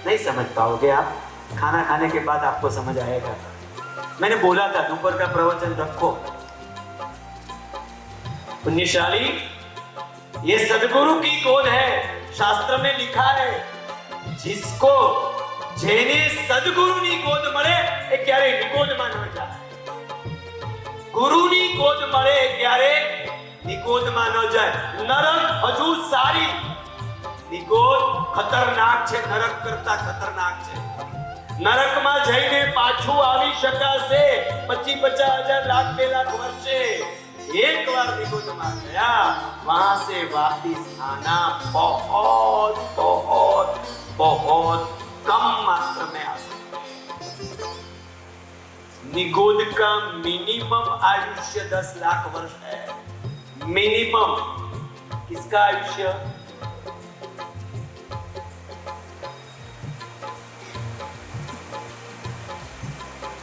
नहीं समझ पाओगे आप। खाना खाने के बाद आपको समझ आएगा। मैंने बोला था दोपहर का प्रवचन रखो। पुण्यशाली, ये सदगुरु की गोद है। शास्त्र में लिखा है, जिसको जेने सदगुरु नी गोद मळे ए क्यारे निगोद માં ન જાય। ગુરુની ગોદ મળે ક્યારે નિગોદમાં ન જાય। નરક હજુ સારી, નિગોદ ખતરનાક છે, નરક કરતા ખતરનાક છે। નરકમાં જઈને પાછું આવી શકાશે 25-50 હજાર લાખ 2 લાખ વર્ષે। एक बार निगोदમાં गया, वहां से वापिस आना बहुत बहुत बहुत कम मात्रा में आ सकता। निगोद का मिनिमम आयुष्य 10 लाख वर्ष है। मिनिमम। किसका आयुष्य?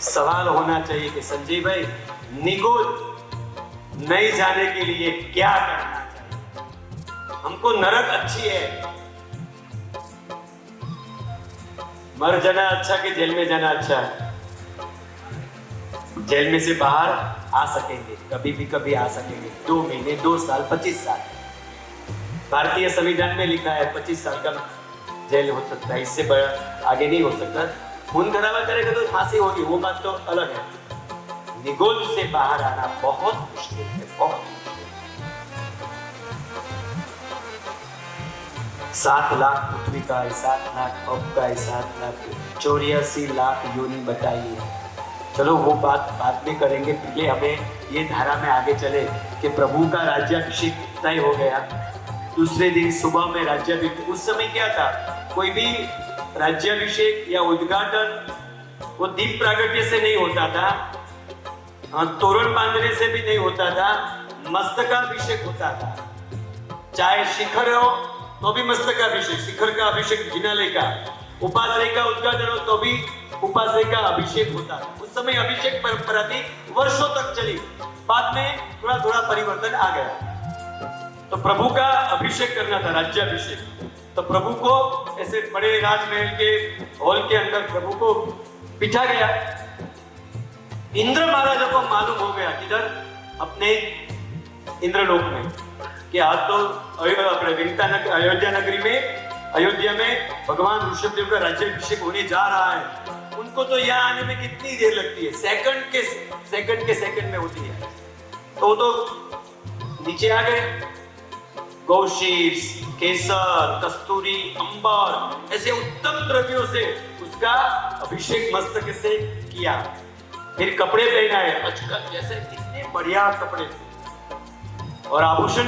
सवाल होना चाहिए कि संजय भाई, निगोद नहीं जाने के लिए क्या करना चाहिए? हमको नरक अच्छी है, मर जाना अच्छा कि जेल में जाना अच्छा है? जेल में से बाहर आ सकेंगे, कभी भी कभी आ सकेंगे। 2 महीने, 2 साल, 25 साल। भारतीय संविधान में लिखा है 25 साल का जेल हो सकता है, इससे बड़ा आगे नहीं हो सकता। खून खराबा करेगा तो फांसी होगी, वो बात तो अलग है। निगोद से बाहर आना बहुत मुश्किल है, बहुत मुश्किल। 7 लाख पृथ्वी का है, 7 लाख अब का है, 7 लाख 84 लाख योनि बताइए। चलो वो बात बाद में करेंगे, पहले हमें ये धारा में आगे चले कि प्रभु का राज्याभिषेक तय हो गया। दूसरे दिन सुबह में राज्याभिषेक। उस समय क्या था, कोई भी राज्याभिषेक या उद्घाटन वो दीप प्रागट्य से नहीं होता था, तोरण बांधने से भी नहीं होता था, मस्तकाभिषेक होता था। चाहे शिखर हो तो भी मस्तकाभिषेक, शिखर का अभिषेक जिनाले का। उपाश्रय का उद्घाटन हो तो भी उपाश्रय का अभिषेक होता था। उस समय अभिषेक परंपरा थी, वर्षों तक चली। बाद में थोड़ा थोड़ा परिवर्तन आ गया। तो प्रभु का अभिषेक करना था, राज्याभिषेक। तो प्रभु को ऐसे बड़े राजमहल के हॉल के अंदर प्रभु को बिठा गया। इंद्र महाराजा को मालूम हो गया, किधर? अपने इंद्रलोक में, कि आज तो अयोध्या नगरी में, अयोध्या में भगवान ऋषभदेव का राज्याभिषेक होने जा रहा है। उनको तो यहाँ आने में कितनी देर लगती है, सेकंड के सेकंड में होती है। तो नीचे आ गए। गौशीर्ष, केसर, कस्तूरी, अंबर, ऐसे उत्तम द्रव्यों से उसका अभिषेक मस्तक से किया। फिर कपड़े पहनाए, अचकन जैसे कितने बढ़िया कपड़े, और आभूषण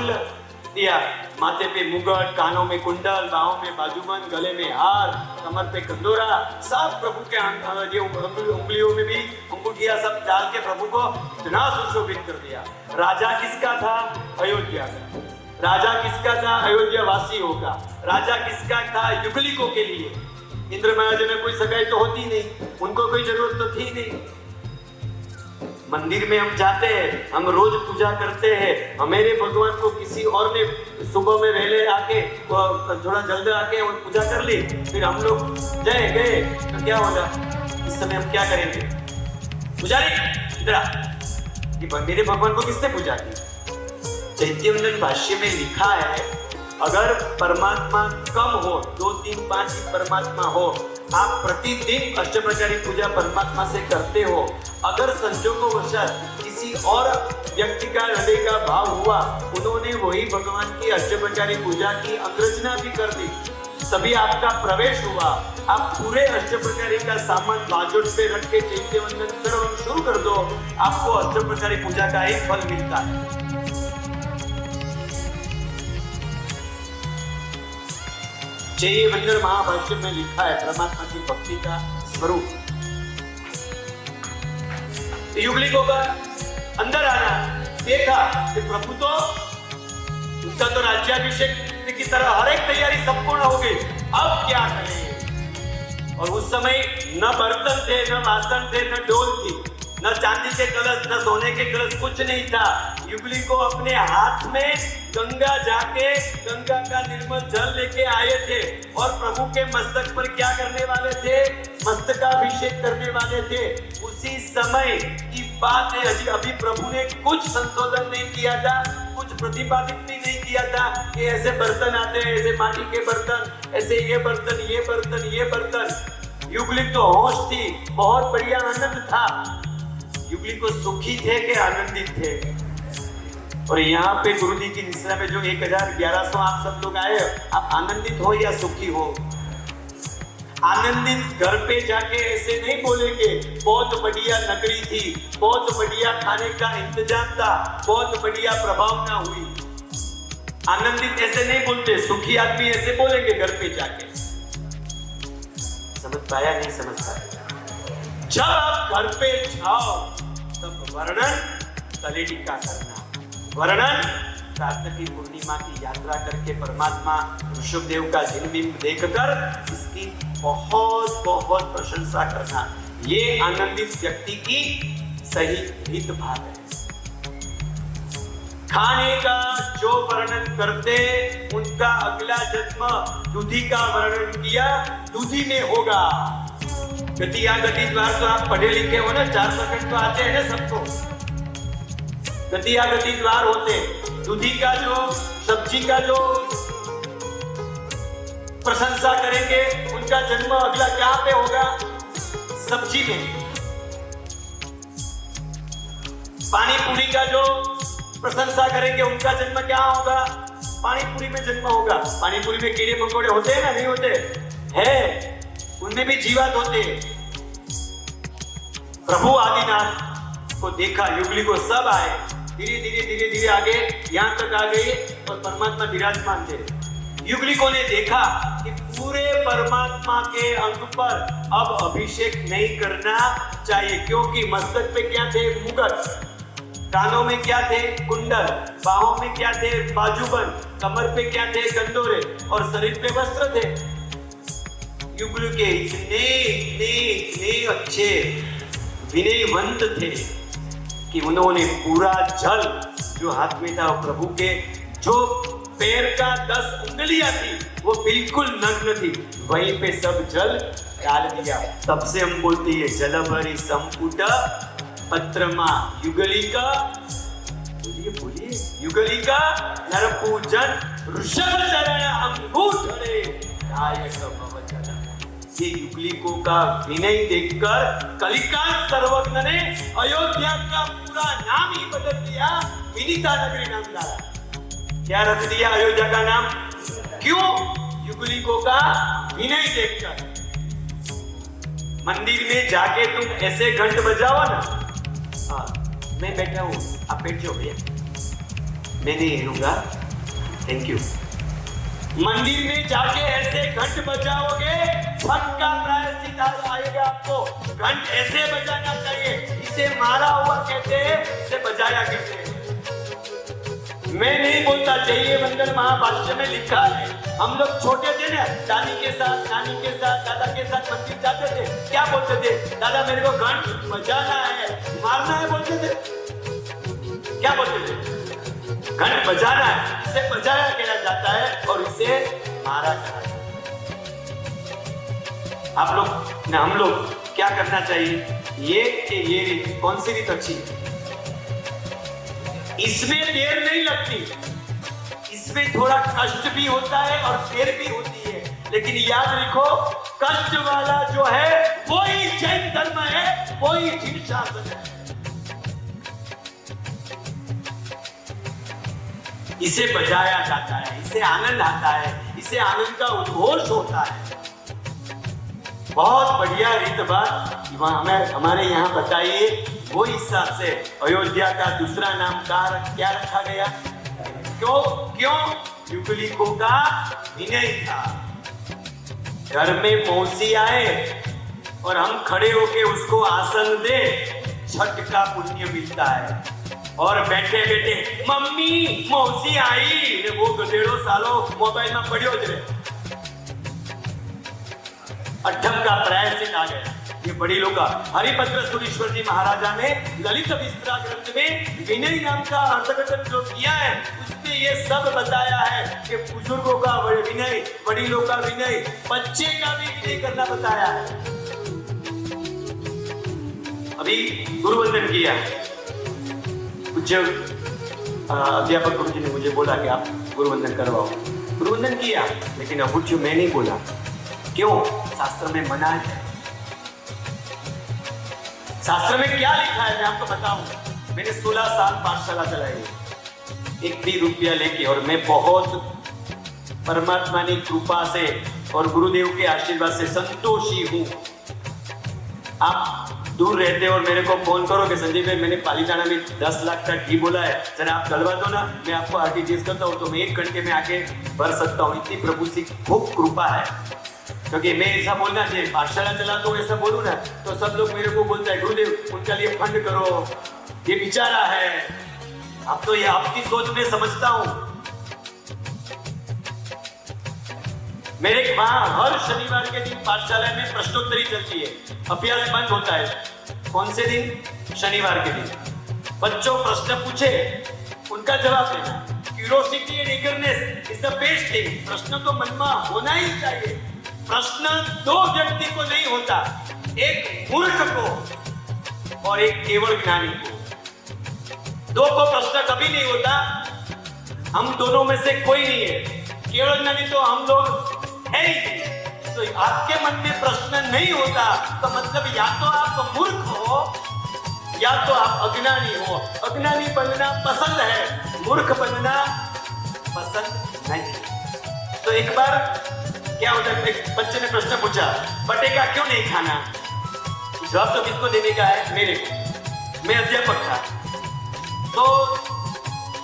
दिया। माथे पे मुगट, कानों में कुंडल, बाहों में बाजूबंद, गले में हार, कमर पे कंदोरा, सब प्रभु के उंगलियों में भी अंगूठिया सब डाल के प्रभु को इतना सुशोभित कर दिया। राजा किसका था? अयोध्या का। राजा किसका था? अयोध्या वासियों का। राजा किसका था? युगलिकों के लिए। इंद्र महाराज में कोई सगाई तो होती नहीं, उनको कोई जरूरत तो थी नहीं। मंदिर में हम जाते हैं, हम रोज पूजा करते हैं, हमारे भगवान को किसी और ने सुबह में पहले आके थोड़ा जल्द आके और पूजा कर ली, फिर हम लोग जाए गए तो क्या होगा? इस समय हम क्या करेंगे? पुजारी इधर आ, कि मेरे भगवान को किसने पूजा की? चैत्यवंदन भाष्य में लिखा है, अगर परमात्मा कम हो, 2, 3, 5 ही परमात्मा हो, आप प्रतिदिन अष्टप्रकारी पूजा परमात्मा से करते हो, अगर संजोगवशात किसी और व्यक्ति का हृदय का भाव हुआ, उन्होंने वही भगवान की अष्टप्रकारी पूजा की अंगरचना भी कर दी, तभी आपका प्रवेश हुआ, आप पूरे अष्टप्रकारी का सामान बाजोट पे रख के चैत्यवंदन करो शुरू कर दो, आपको अष्टप्रकारी पूजा का ही फल मिलता है। चैत्यवंदन महाभाष्य में लिखा है परमात्मा की भक्ति का स्वरूप। युगलिकों का अंदर आना देखा कि प्रभु तो उनका तो राज्याभिषेक की तरह हर एक तैयारी संपूर्ण हो गई, अब क्या करें? और उस समय न बर्तन थे, न वासन थे, न डोल थी, न चांदी के कलश, न सोने के कलश, कुछ नहीं था। युगली को अपने हाथ में गंगा जाके गंगा का निर्मल जल लेके आए थे और प्रभु के मस्तक पर क्या करने वाले थे? मस्तकाभिषेक करने वाले थे। उसी समय की बात है, अभी प्रभु ने कुछ संशोधन नहीं किया था, कुछ प्रतिपादित भी नहीं किया था कि ऐसे बर्तन आते हैं, ऐसे माटी के बर्तन, ऐसे ये बर्तन, ये बर्तन, ये बर्तन। युगली तो होश थी, बहुत बढ़िया आनंद था। युगली को सुखी थे कि आनंदित थे? और यहाँ पे गुरु जी की निश्रा में जो 1100 आप सब लोग आए, आप आनंदित हो या सुखी हो? आनंदित घर पे जाके ऐसे नहीं बोलेंगे बहुत बढ़िया नगरी थी, बहुत बढ़िया खाने का इंतजाम था, बहुत बढ़िया प्रभावना हुई। आनंदित ऐसे नहीं बोलते, सुखी आदमी ऐसे बोलेंगे घर पे जाके। समझ पाया? नहीं समझ पाया? जब आप घर पे जाओ तब वर्णन तलेटी का करना, वर्णन कार्तिकी पूर्णिमा की यात्रा करके परमात्मा ऋषभदेव का जन्मदिन देखकर इसकी बहुत बहुत प्रशंसा करना, ये आनंदित व्यक्ति की सही हित भाव है। खाने का जो वर्णन करते उनका अगला जन्म दूधी का वर्णन किया, दूधी में होगा। गतिया गति द्वार तो आप पढ़े लिखे हो ना, 4 सेकंड तो आते हैं ना सबको। गतिया गति द्वार होते, दूधी का जो सब्जी का जो प्रशंसा करेंगे उनका जन्म अगला क्या पे होगा? सब्जी में। पानी पूरी का जो प्रशंसा करेंगे उनका जन्म क्या होगा? पानी पूरी में जन्म होगा। पानी पूरी में कीड़े मकोड़े होते हैं ना? नहीं होते हैं, उनमें भी जीवात होते। प्रभु आदिनाथ को देखा, युगली को सब आए, धीरे धीरे धीरे धीरे आगे यहां तक आ गए और परमात्मा विराजमान थे। युगलिकों ने देखा कि पूरे परमात्मा के अंग पर अब अभिषेक नहीं करना चाहिए, क्योंकि मस्तक पे क्या थे? मुकुट, कानों में क्या थे? कुंडल, बाहों में क्या थे? बाजूबंद, कमर पे क्या थे? गंडोरे, और शरीर पे वस्त्र थे। युगल के इतने इतने इतने अच्छे विनयवंत थे कि उन्होंने पूरा जल जो हाथ में था प्रभु के, जो पैर का 10 उंगलियां थी वो बिल्कुल नग्न थी, वहीं पे सब जल डाल दिया। तब से हम बोलते हैं जलभरी संपुट पत्रमा युगलिका, बोलिए बोलिए, युगलिका नर पूजन ऋषभ चरण अंगूठे नायक भवचरण। ये युगलिकों का विनय देखकर कलिकाल सर्वज्ञ ने अयोध्या का पूरा नाम ही बदल दिया, विनीता नगरी नाम डाला। क्या रख दिया अयोध्या का नाम? क्यों? युगलिकों का विनय देखकर। मंदिर में जाके तुम ऐसे घंट बजाओ ना, हाँ मैं बैठा हूं, आप बैठ जाओ भैया, मैं नहीं हिलूंगा, थैंक यू। मंदिर में जाके ऐसे घंट बजाओगे, फट का प्रायश्चित आएगा आपको। घंट ऐसे बजाना चाहिए, इसे मारा हुआ कहते हैं, इसे बजाया कहते हैं। मैं नहीं बोलता, चाहिए वंदन महाभाष्य में लिखा है। हम लोग छोटे थे ना, दादी के साथ, नानी के साथ, दादा के साथ मंदिर जाते थे, क्या बोलते थे? दादा मेरे को घंट बजाना है, मारना है बोलते थे, क्या बोलते थे? घंट बजाना है, इसे बजाया कहना जाता है और इसे मारा कहा जाता है। आप लोग ना हम लोग क्या करना चाहिए? ये कि ये रीत, कौन सी रीत अच्छी? इसमें देर नहीं लगती, इसमें थोड़ा कष्ट भी होता है और देर भी होती है, लेकिन याद रखो कष्ट वाला जो है वही जैन धर्म है, वही जीव शासन है। इसे बजाया जाता है, इसे आनंद आता है, इसे आनंद का उद्घोष होता है। बहुत बढ़िया रीत बात हमें हमारे यहाँ बताइए। वो हिसाब से अयोध्या का दूसरा नाम क्या रखा गया? क्यों? युगलिकों का विनय था। घर में मौसी आए और हम खड़े होके उसको आसन दे, छठ का पुण्य मिलता है। और बैठे बैठे मम्मी मौसी आई ने वो गधेड़ो सालो मोबाइल में पढ़ियो ज रे, अठम का प्रायश्चित आ गया। ये बड़ी लोग हरिभद्र सुरीश्वर जी महाराजा ने ललित विस्तरा ग्रंथ में विनय नाम का अर्थकथन जो किया है उसमें ये सब बताया है कि बुजुर्गों का विनय, बड़ीलों का विनय, बच्चे का भी विनय करना बताया है। अभी गुरुवंदन किया, कुछ अध्यापक गुरु जी ने मुझे बोला कि आप गुरुवंदन करवाओ। गुरुवंदन किया, लेकिन अब कुछ मैं नहीं बोला। क्यों? शास्त्र में मना है। शास्त्र में क्या लिखा है मैं आपको बताऊं। मैंने 16 साल पाठशाला चलाई, एक भी रुपया लेके, और मैं बहुत परमात्मा की कृपा से और गुरुदेव के आशीर्वाद से संतोषी हूं। आप दूर रहते हो और मेरे को फोन करो कि संजय भाई मैंने पालीताना में 10 लाख का घी बोला है, जरा आप डलवा दो ना, मैं आपको आरटीजीएस करता हूँ, तो मैं 1 घंटे में आके भर सकता हूँ। इतनी प्रभु की खूब कृपा है। क्योंकि मैं ऐसा बोलना चाहिए, पाठशाला चलाता हूँ ऐसा बोलूँ ना तो सब लोग मेरे को बोलता है गुरुदेव उनका लिए फंड करो, ये बेचारा है। अब तो ये आपकी सोच में समझता हूँ। मेरे वहां हर शनिवार के दिन पाठशाला में प्रश्नोत्तरी चलती है, अभ्यास बंद होता है। कौन से दिन? शनिवार के दिन। बच्चों प्रश्न पूछे, उनका जवाब देना। Curiosity and eagerness is the best thing. प्रश्न तो मन में होना ही चाहिए। प्रश्न 2 व्यक्ति को नहीं होता, एक मूर्ख को और एक केवल ज्ञानी को। 2 को प्रश्न कभी नहीं होता। हम दोनों में से कोई नहीं है। केवल ज्ञानी तो हम लोग है ही नहीं। तो आपके मन में प्रश्न नहीं होता तो मतलब या तो आप मूर्ख हो या तो आप अज्ञानी हो। अज्ञानी बनना पसंद है, मूर्ख बनना पसंद नहीं। तो एक बार क्या होता है, एक बच्चे ने प्रश्न पूछा, बटेका क्यों नहीं खाना? जवाब तो किसको देने का है? मेरे को। मैं अध्यापक था तो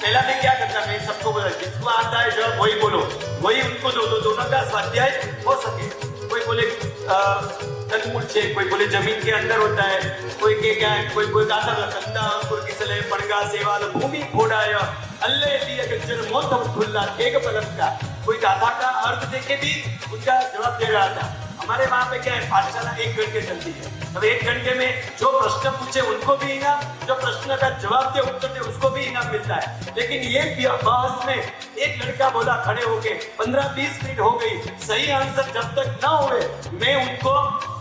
पहला मैं क्या करता, मैं सबको बोला जिसको आता है जवाब वही बोलो, वही उनको दो। दोनों का स्वाध्याय हो सके। कोई बोले तनमूल छे, कोई बोले जमीन के अंदर होता है, कोई के क्या है, कोई गाता कंदा अंकुर किसले पड़गा सेवाल भूमि फोड़ाया अल्ले दिए गज्जर मोतम खुल्ला ठेक पलक का। कोई गाथा का अर्थ देके भी उनका जवाब दे रहा था। हमारे वहां पे क्या है, पाठशाला 1 घंटे चलती है। अब 1 घंटे में जो प्रश्न पूछे उनको भी इनाम, जो प्रश्न का जवाब दे उत्तर दे उसको भी इनाम मिलता है। लेकिन ये बहस में एक लड़का बोला खड़े होके, 15-20 मिनट हो गई, सही आंसर जब तक ना हुए मैं उनको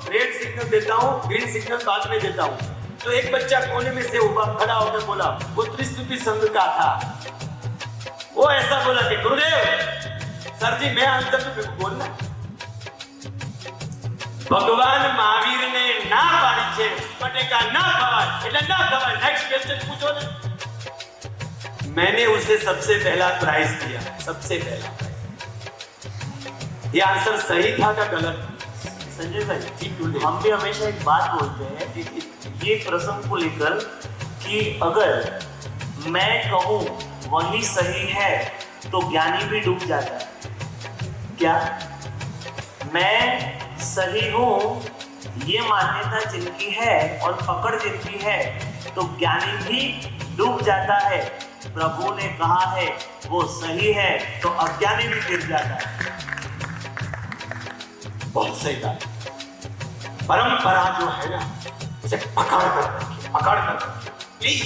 रेड सिग्नल देता हूँ, ग्रीन सिग्नल बाद में देता हूँ। तो एक बच्चा कोने में से खड़ा होकर बोला, वो त्रिस्तुति संघ का था। वो ऐसा बोला कि गुरुदेव सर जी मैं आंसर तो बोलना। भगवान महावीर ने ना पाड़ी छे बटेका ना खवाय એટલે ના ખવાય। नेक्स्ट क्वेश्चन पूछो ना। मैंने उसे सबसे पहला प्राइज दिया, सबसे पहला। ये आंसर सही था का गलत? संजय भाई हम भी हमेशा एक बात बोलते हैं ये प्रसंग को लेकर कि अगर मैं कहूं वही सही है तो ज्ञानी भी डूब जाता है। क्या मैं सही हूं ये मान्यता जिनकी है और पकड़ जिनकी है तो ज्ञानी भी डूब जाता है। प्रभु ने कहा है वो सही है तो अज्ञानी भी गिर जाता है। बहुत सही बात। परंपरा जो है ना उसे पकड़ कर रखिए। अकड़ कर प्लीज।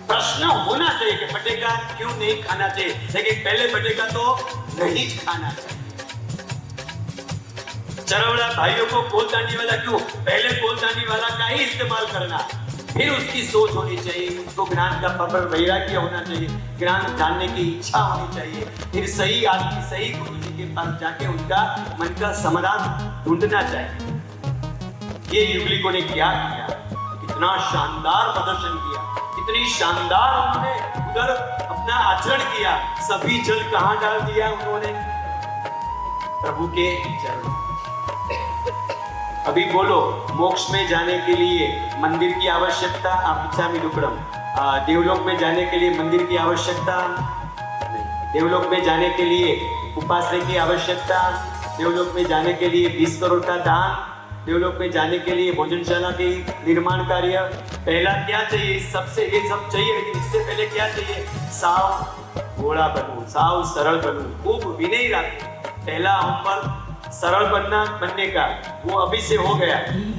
प्रश्न होना चाहिए कि बटेका क्यों नहीं खाना चाहिए, लेकिन पहले बटेका तो नहीं खाना चाहिए। चरवड़ा भाइयों को कोलदानी वाला क्यों, पहले कोलदानी वाला का ही इस्तेमाल करना, फिर उसकी सोच होनी चाहिए, उसको ज्ञान का प्रबल वैराग्य होना चाहिए, ज्ञान जानने की इच्छा होनी चाहिए, फिर सही आदमी सही गुरु जी के पास जाके उनका मन का समाधान ढूंढना चाहिए। ये युगलिकों ने क्या किया, कितना शानदार प्रदर्शन किया, कितनी शानदार उन्होंने उधर अपना आचरण किया। सभी जल कहां डाल दिया उन्होंने, प्रभु के चरण। अभी बोलो, मोक्ष में जाने के लिए मंदिर की आवश्यकता, इच्छामि दुक्कडम, देवलोक में जाने के लिए मंदिर की आवश्यकता नहीं, देवलोक में जाने के लिए उपासना की आवश्यकता, देवलोक में जाने के लिए 20 करोड़ का दान, देवलोक में जाने के लिए भोजनशाला के निर्माण कार्य। पहला क्या चाहिए, सबसे ये सब चाहिए, लेकिन इससे पहले क्या चाहिए, साव घोड़ा बनूं, साव सरल बनूं, खूब विनय रखूं। पहला होमवर्क सरल बनने का, वो अभी से हो गया।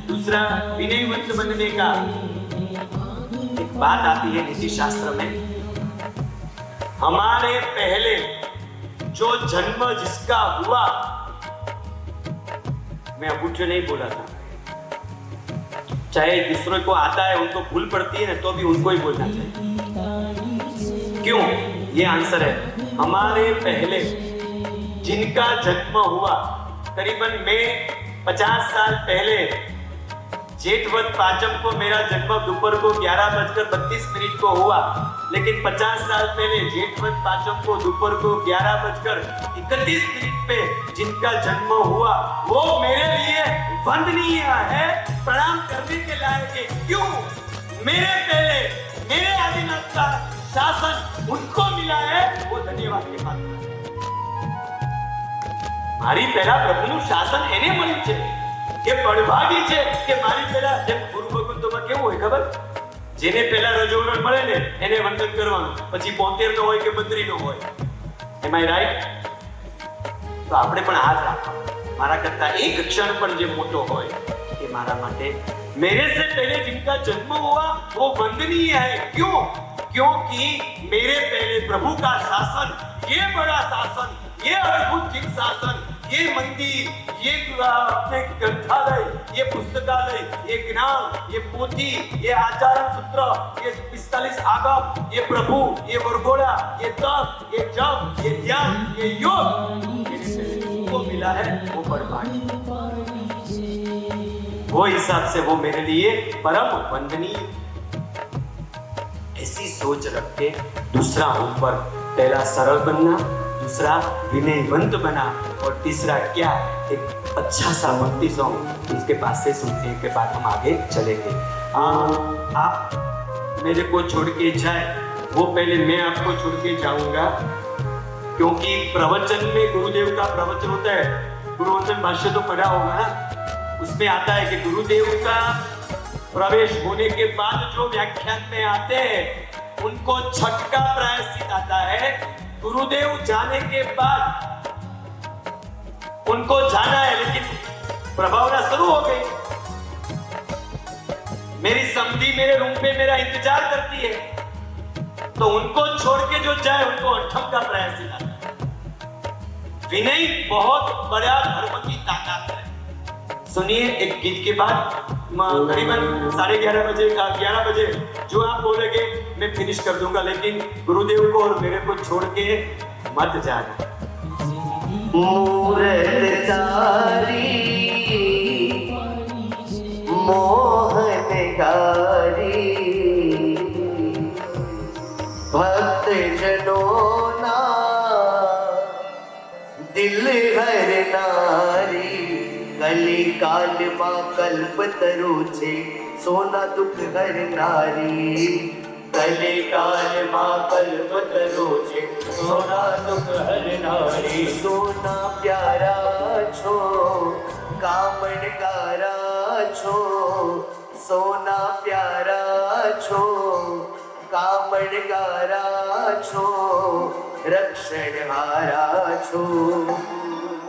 दूसरा विनयवंत बनने का। एक बात आती है नीति शास्त्र में, हमारे पहले जो जन्म जिसका हुआ, मैं अंगूठे नहीं बोला था, चाहे दूसरों को आता है उनको भूल पड़ती है ना, तो भी उनको ही बोलना चाहिए। क्यों, ये आंसर है, हमारे पहले जिनका जन्म हुआ, करीबन मैं 50 साल पहले जेठवत पांचम को मेरा जन्म दोपहर को 11:32 को हुआ, लेकिन 50 साल पहले जेठवत पांचम को दोपहर को 11:31 पे जिनका जन्म हुआ, वो मेरे लिए वंदनीय है, प्रणाम करने के लायक है। क्यों, मेरे पहले मेरे आदिनाथ का शासन उनको मिला है, वो धन्यवाद के पात्र है। મારી પહેલા પ્રભુનું શાસન એને મળ્યું છે, કે પડભાગી છે કે મારી પહેલા, જેમ ગુરુ ભગવંતોમાં કેવું હોય ખબર, જેને પહેલા રજોવરણ મળે ને એને વંદન કરવાનું, પછી 72 નો હોય કે 32 નો હોય, એમ આઈ રાઈટ? તો આપણે પણ આ જ રાખવાનું, મારા કરતા એક ક્ષણ પણ જે મોટો હોય એ મારા માટે, मेरे से पहले जिनका जन्म हुआ वो वंदनीय है। क्यों, क्योंकि मेरे पहले प्रभु का शासन, ये बड़ा शासन, ये अद्भुत शासन, ये मंदिर, ये अपने ग्रंथालय, ये पुस्तकालय, ये ज्ञान, ये पोथी, ये आचारण सूत्र, ये 45 आगम, ये प्रभु, ये वरघोड़ा, ये तप, ये जप, ये ध्यान, ये योग को मिला है, वो बड़भागी, वो हिसाब से वो मेरे लिए परम वंदनीय। ऐसी सोच रख के दूसरा ऊपर, पहला सरल बनना, दूसरा विनयवंत बना, और तीसरा क्या, एक अच्छा सा भक्ति सॉन्ग उसके पास से सुनने के बाद हम आगे चलेंगे। आप मेरे को छोड़ के जाए, वो पहले मैं आपको छोड़ के जाऊंगा, क्योंकि प्रवचन में गुरुदेव का प्रवचन होता है, गुरुवचन भाष्य तो पढ़ा होगा ना, उसमें आता है कि गुरुदेव का प्रवेश होने के बाद जो व्याख्यान में आते हैं उनको छठा प्रायश्चित आता है। गुरुदेव जाने के बाद उनको जाना है, लेकिन प्रभावना शुरू हो गई, मेरी समधी मेरे रूम पे मेरा इंतजार करती है, तो उनको छोड़ के जो जाए उनको अठम का प्रायश्चित आता है। विनय बहुत बड़ा धर्म की ताकत है। सुनिए, एक गीत के बाद करीबन 11:30 बजे का 11 बजे जो आप बोलेंगे मैं फिनिश कर दूंगा, लेकिन गुरुदेव को और मेरे को छोड़ के मत जाना। मूरत तारी मोहन गारी, भक्त जनों ना दिल हर नारी, कली काल मां कल्प तरु छे सोना दुख हर नारी, कली काल मां कल्प तरु छे सोना दुख हर नारी, सोना प्यारा छो कामण गारा छो, सोना प्यारा छो कामण गारा छो, रक्षण हारा छो।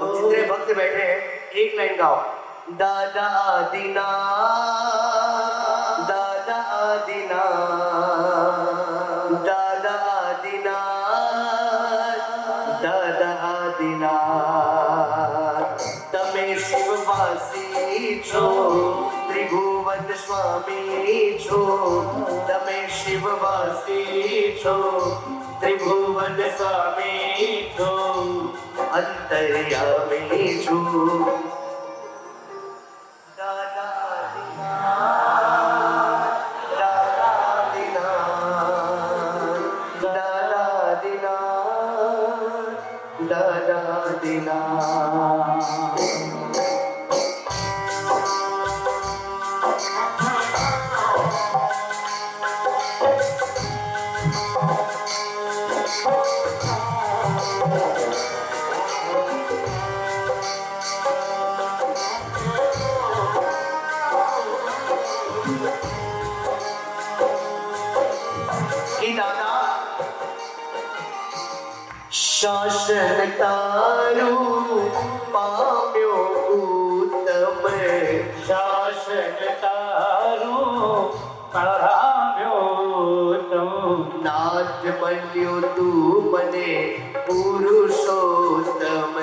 जितने भक्त बैठे हैं एक लाइन गाओ, दादा आदिनाथ, दादा आदिनाथ, दादा आदिनाथ, दादा आदिनाथ। तमे शिववासी छो, त्रिभुवन स्वामी छो, तमे शिववासी छो, त्रिभुवन स्वामी छो, अंतर्यामी छो। दादा दीनाथ, दादा दीनाथ, दादा दीनाथ, दादा दीनाथ। कि दादा शासन तारू पाम्यो उत्तम, शासन तारो पाम्यो तुम, नाथ बन्यो तू मने पुरुषोत्तम,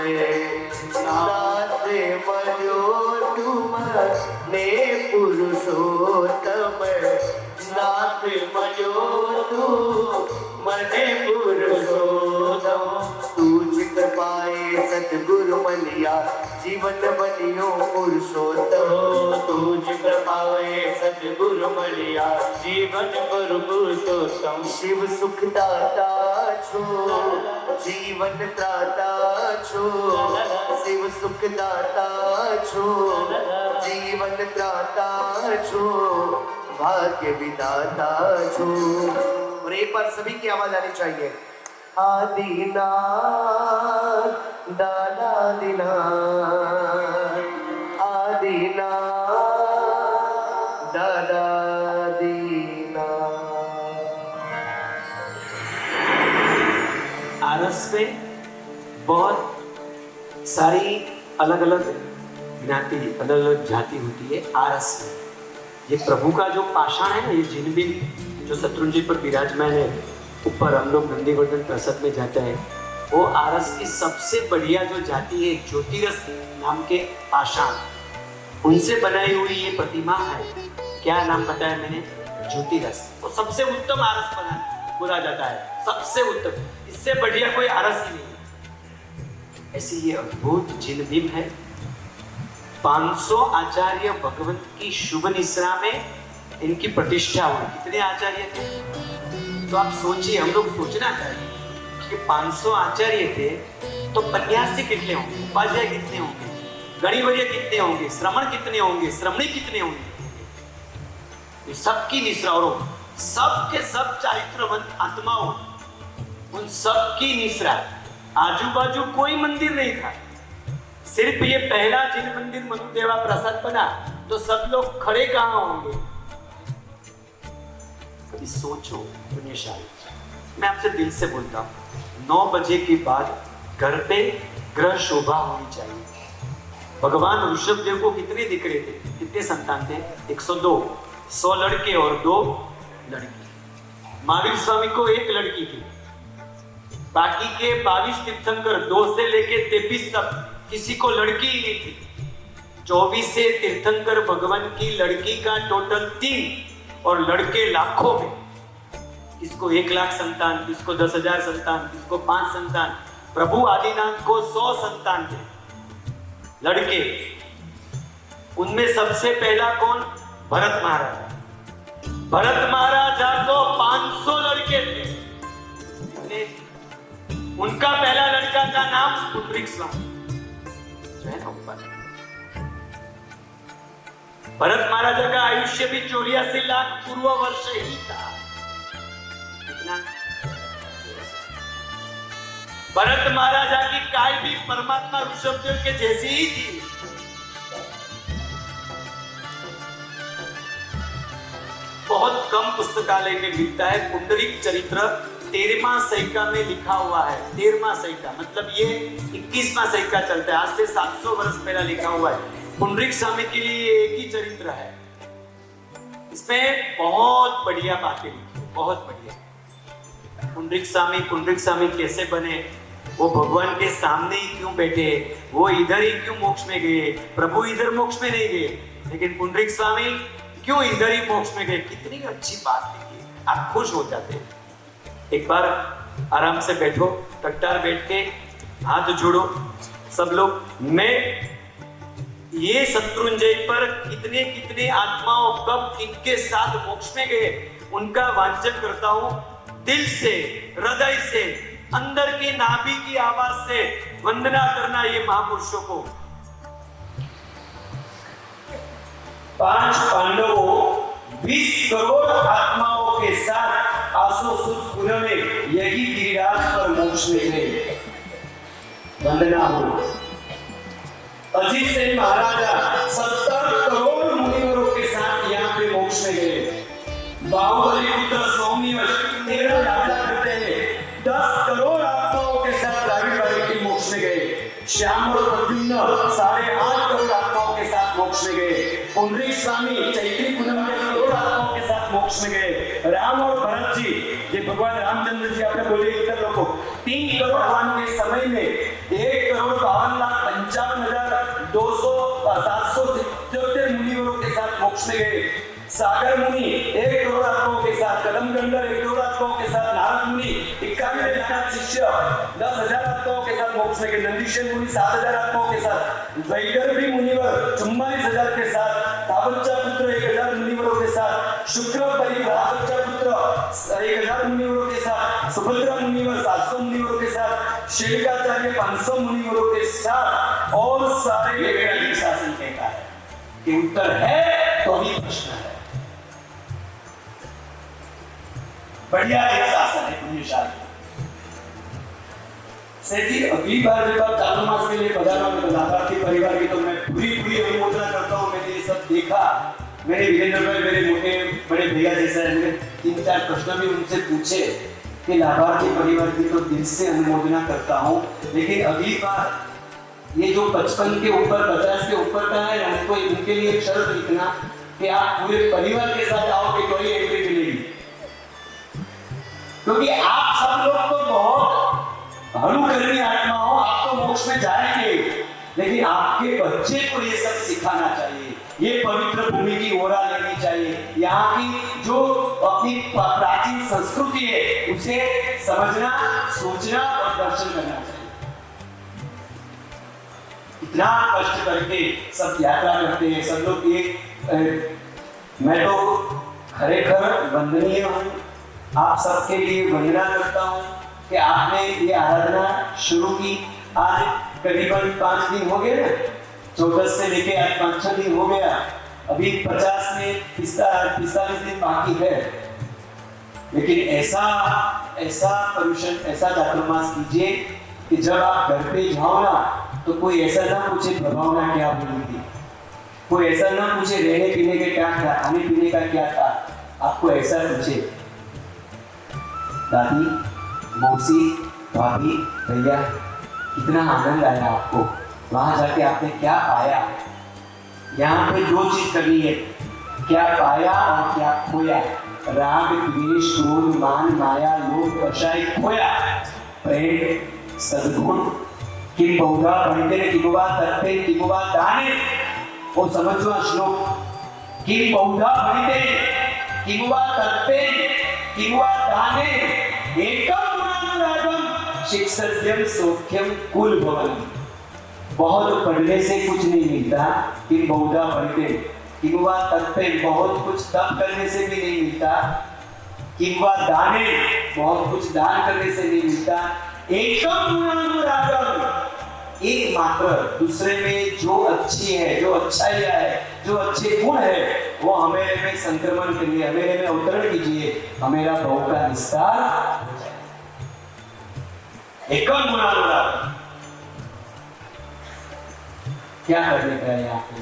नाथ बन्यो तू मने पुरुषोत्तम, नाथ बन्यो तू मने पुरुषोत्तम। तुझ कृपाए सतगुरु मलिया जीवन बनियो पुरुषोत्तम, तुझ कृपाए सतगुरु मलिया जीवन पर पुरुषोत्तम। शिव सुख दाता छो, जीवन त्राता छो, शिव सुख दाता छो, जीवन त्राता छो, भाग्य विदाता छो। और एक बार सभी की आवाज आनी चाहिए। आदिनाथ, दादा दीनाथ, आदिनाथ, दादा दीनाथ। आरस में बहुत सारी अलग अलग ज्ञाति, अलग अलग जाति होती है आरस में। ये प्रभु का जो पाषाण है ना, ये जिनबिन जो शत्रुंजय पर विराजमान है, ऊपर हम लोग नंदीवर्धन प्रसाद में जाते हैं, वो आरस की सबसे बढ़िया जो जाति है ज्योतिरस नाम के पाषाण, उनसे बनाई हुई ये प्रतिमा है। क्या नाम बताया मैंने? ज्योतिरस। तो सबसे उत्तम आरस बोला जाता है, सबसे उत्तम, इससे बढ़िया कोई आरस ही नहीं। ऐसी ये अद्भुत जिनबिंब है। 500 आचार्य भगवंत की शुभ निश्रा में इनकी प्रतिष्ठा हुई। कितने आचार्य थे? तो आप सोचिए, हम लोग सोचना चाहिए कि 500 आचार्य थे तो पन्यासी कितने होंगे, उपाध्याय कितने होंगे, गणिवर्य कितने होंगे, श्रमण कितने होंगे, श्रमणी कितने होंगे। सबकी निश्रा, और सबके सब चारित्रवंत आत्माओं, उन सबकी निश्रा। आजू बाजू कोई मंदिर नहीं था, सिर्फ ये पहला जिन मंदिर मनुदेवा प्रसाद बना, तो सब लोग खड़े कहाँ होंगे? कभी सोचो पुण्यशाली। मैं आपसे दिल से बोलता हूँ, 9 बजे के बाद घर पे ग्रह शोभा होनी चाहिए। भगवान ऋषभदेव को कितने दिख रहे थे? कितने संतान थे? 102, 100 लड़के और 2 लड़की। महावीर स्वामी को 1 लड़की थी, बाकी के 22 तीर्थंकर 2 से लेके 23 तक किसी को लड़की ही नहीं थी। 24 से तीर्थंकर भगवान की लड़की का टोटल 3 और लड़के लाखों में। किसको 1 लाख संतान, किसको 10,000 संतान, किसको 5 संतान। प्रभु आदिनाथ को 100 संतान थे लड़के। उनमें सबसे पहला कौन? भरत महाराज। भरत महाराजा को 500 लड़के थे। उनका पहला लड़का का नाम पुंडरीक स्वामी जो है ना ऊपर। भरत महाराजा का आयुष्य भी 84 लाख पूर्व वर्ष ही था। कितना? भरत महाराजा की काय भी परमात्मा ऋषभदेव के जैसी ही थी। बहुत कम पुस्तकालय में मिलता है पुंडरीक चरित्र। 13वां सैका में लिखा हुआ है। 13वां सैका मतलब ये 21वां सैका चलता है, आज से 700 वर्ष पहला लिखा हुआ है। पुंडरीक स्वामी के लिए एक ही चरित्र है, इसमें बहुत बढ़िया बातें लिखी, बहुत बढ़िया। पुंडरीक स्वामी कैसे बने, वो भगवान के सामने ही क्यों बैठे, वो इधर ही क्यों मोक्ष में गए, प्रभु इधर मोक्ष में नहीं गए, लेकिन पुंडरीक स्वामी क्यों इधर ही मोक्ष में गए, कितनी अच्छी बात लिखी, आप खुश हो जाते हैं। एक बार आराम से बैठो, कट्टार बैठ के हाथ जोड़ो सब लोग। मैं ये शत्रुंजय पर कितने कितने आत्माओं कब किनके साथ मोक्ष में गए उनका वांछन करता हूं, दिल से, हृदय से, अंदर की नाभि की आवाज से वंदना करना ये महापुरुषों को। 5 पांडवों 20 करोड़ आत्माओं के साथ आसो सुद कुल में यही गिरिराज पर मोक्ष में गए, वंदना हो। अजीत सिंह महाराजा 70 करोड़ मुनिवरों के साथ यहाँ पे मोक्ष में गए। बाहुबली पुत्र सौम्यवश 13 राजा करते हैं, 10 करोड़ आत्माओं के साथ राविबाई के मोक्ष में गए। श्याम और प्रद्युम्न 8.5 करोड़ आत्माओं के साथ मोक्ष में गए। पुंडरीक स्वामी चैत्री पूनम के करोड़ आत्माओं के साथ मोक्ष में गए। राम और भरत जी, ये भगवान रामचंद्र जी आपने बोले इतर लोगों 3 करोड़ भगवान के समय में 1,52,55,277 मुनिवरों के साथ मोक्ष में गए। सागर मुनि 1 करोड़ आत्माओं के साथ, कदम गंधर 1 करोड़ आत्माओं के साथ, नारद मुनि 51,000 शिष्य 10,000 आत्माओं के साथ मोक्ष में गए। नंदीश्वर मुनि 7,000 आत्माओं के साथ, वैदर्भी मुनिवर 44,000 के साथ, ताबच्चा पुत्र 1,000 मुनिवरों के साथ, शुक्र बच्चा पुत्र 1,000 मुनिवरों के साथ, सुभद्रा मुनिवर 700 मुनिवरों के साथ, शैलिकाचार्य 500 मुनिवरों के साथ, और सारे शासन कहता है कि उत्तर है तो ही प्रश्न है। बढ़िया एक शासन है पुण्यशाली। सेठ जी, अगली बार जब आप चालू मास के लिए पधारोगे तो लाभार्थी परिवार की तो मैं पूरी अनुमोदना करता हूँ। मैंने ये सब देखा, मैंने वीरेंद्र भाई मेरे मोटे बड़े भैया जैसा है, मैंने 3-4 प्रश्न भी उनसे पूछे कि लाभार्थी परिवार की तो दिल से अनुमोदना करता हूँ, लेकिन अगली बार ये जो 55 के ऊपर 50 के ऊपर का है उनको, उनके लिए एक शर्त लिखना कि आप पूरे परिवार के साथ आओगे तो ही एंट्री मिलेगी, क्योंकि आप सब लोग तो बहुत अनुकरणीय आत्मा हो, आप तो मोक्ष में जाएंगे, लेकिन आपके बच्चे को ये सब सिखाना चाहिए, ये पवित्र भूमि की ओरा लेनी चाहिए, यहाँ की जो अपनी प्राचीन संस्कृति है उसे समझना, सोचना और दर्शन करना चाहिए। इतना कष्ट करके सब यात्रा करते हैं सब लोग। ये मैं तो खरेखर वंदनीय हूँ, आप सबके लिए वंदना करता हूँ कि आपने ये आराधना शुरू की। आज करीबन 5 दिन हो गए ना, 14 से लेके आज 5-6 दिन हो गया, अभी 50 में 45 दिन बाकी है, लेकिन ऐसा पर्यूषण, ऐसा चातुर्मास कीजिए कि जब आप घर पे जाओ ना तो कोई ऐसा ना पूछे प्रभावना क्या बोली थी, कोई ऐसा ना पूछे रहने पीने के क्या था, खाने पीने का क्या था, आपको ऐसा पूछे दादी, मौसी, भाभी, भैया कितना आनंद आया आपको, वहां जाके आपने क्या पाया। यहाँ पे 2 चीज करनी है, क्या पाया और क्या खोया। राग, द्वेष, क्रोध, मान, माया, लोभ, कषाय खोया। प्रेम, सद्गुण, किम बहुधा पढ़ते किमुवा तत्ते किमुवा दाने, वो समझवा श्लोक, किम बहुधा पढ़ते किमुवा तत्ते किमुवा दाने, एकम गुणानुरागम शिक्षस्यम सौख्यम कुल भवन्। बहुत पढ़ने से कुछ नहीं मिलता, किम बहुधा पढ़ते किमुवा तत्ते, बहुत कुछ तप करने से भी नहीं मिलता, किमुवा दाने, बहुत कुछ दान करने से नहीं मिलता। एकम गुणानुरागम, एक मात्र दूसरे में जो अच्छी है, जो अच्छाइयाँ है, जो अच्छे गुण है, वो हमेरे में संक्रमण करिए, हमेरे में अवतरण कीजिए, हमेरा भाव का विस्तार हो जाए। एकम गुणानुरागम क्या करने का है यहाँ पे?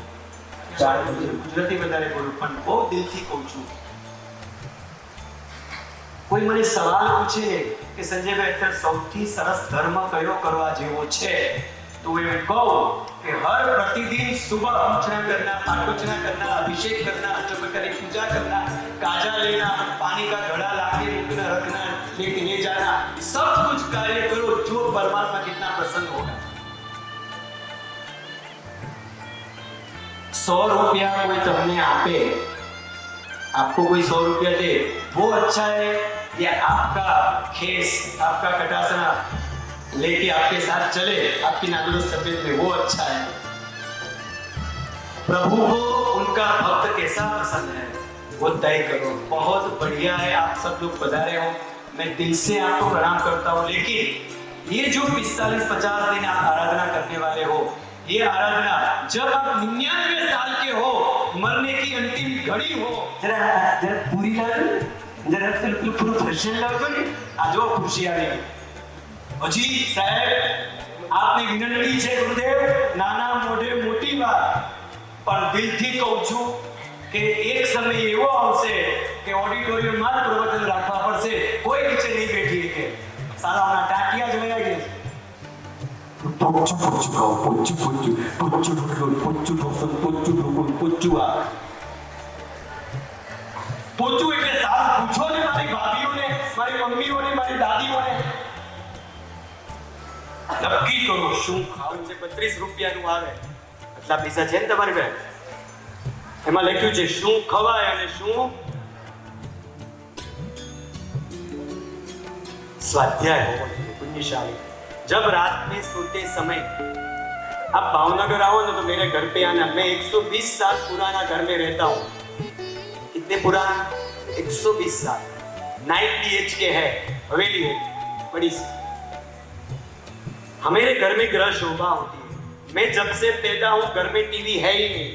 4 बजे गुजराती बताए बोलूं पण बहुत दिलથી કહું છું। કોઈ મને સવાલ પૂછે કે સંજયભાઈ અત્યારે સૌથી સરસ ધર્મ કયો કરવા જેવો છે, તો હું એમ કહું કે कि हर प्रतिदिन सुबह अर्चना करना, पाठोचना करना, अभिषेक करना, अष्टप्रकारे पूजा करना, काजा लेना, पानी का घड़ा लाके मुख में रखना, लेके ले जाना, सब कुछ कार्य करो जो परमात्मा कितना प्रसन्न होगा। 100 रुपया कोई तुमने आपे, आपको कोई 100 रुपया दे, वो अच्छा है या आपका खेस, आपका कटासना लेके आपके साथ चले आपकी नादुरुस्त तबीयत में, वो अच्छा है। प्रभु को उनका भक्त कैसा पसंद है वो तय करो। बहुत बढ़िया है आप सब लोग पधारे हो, मैं दिल से आपको प्रणाम करता हूँ। लेकिन ये जो 45-50 दिन आप आराधना करने वाले हो, ये आराधना जब आप 99 साल के हो, मरने की अंतिम घड़ी हो, जरा पूरी लागो, जरा बिल्कुल फ्रेशन लागो ने आज वो खुशी आ रही। अजी साहेब आपने विनंती छे गुरुदेव, नाना मोढे मोटी बात, पर दिलથી કહું છું કે એક સમય એવો આવશે કે ઓડિટોરિયમમાં પ્રવચન રાખવા પડશે, કોઈ નીચે નહીં બેઠી શકે, સાલાઓના ટાટિયા જ વયા ગયા। પોચ્ચુ પોચ્ચુ ખાઓ, પોચ્ચુ પોચ્ચુ પોચ્ચુ ઢોકળો, પોચ્ચુ ઢોસન, પોચ્ચુ ઢોકળો, પોચ્ચુ આ પોચ્ચુ એટલે સાલ પૂછો ને મારી ભાભીઓને, મારી મમ્મીઓને, મારી દાદીઓને, નક્કી કરો શું ખાવું છે। 32 રૂપિયાનું આવે, આટલા પૈસા છે ને તમારી પાસે? એમાં લખ્યું છે શું ખવાય અને શું स्वाध्याय हो। पुण्यशाली जब रात में सोते समय आप भावनगर आओ ना तो मेरे घर पे आना। मैं 120 साल पुराना घर में रहता हूँ। कितने पुराना? 120 साल। 9 BHK है, हवेली है बड़ी सी। हमारे घर में गृह शोभा होती है। मैं जब से पैदा हूँ घर में टीवी है ही नहीं,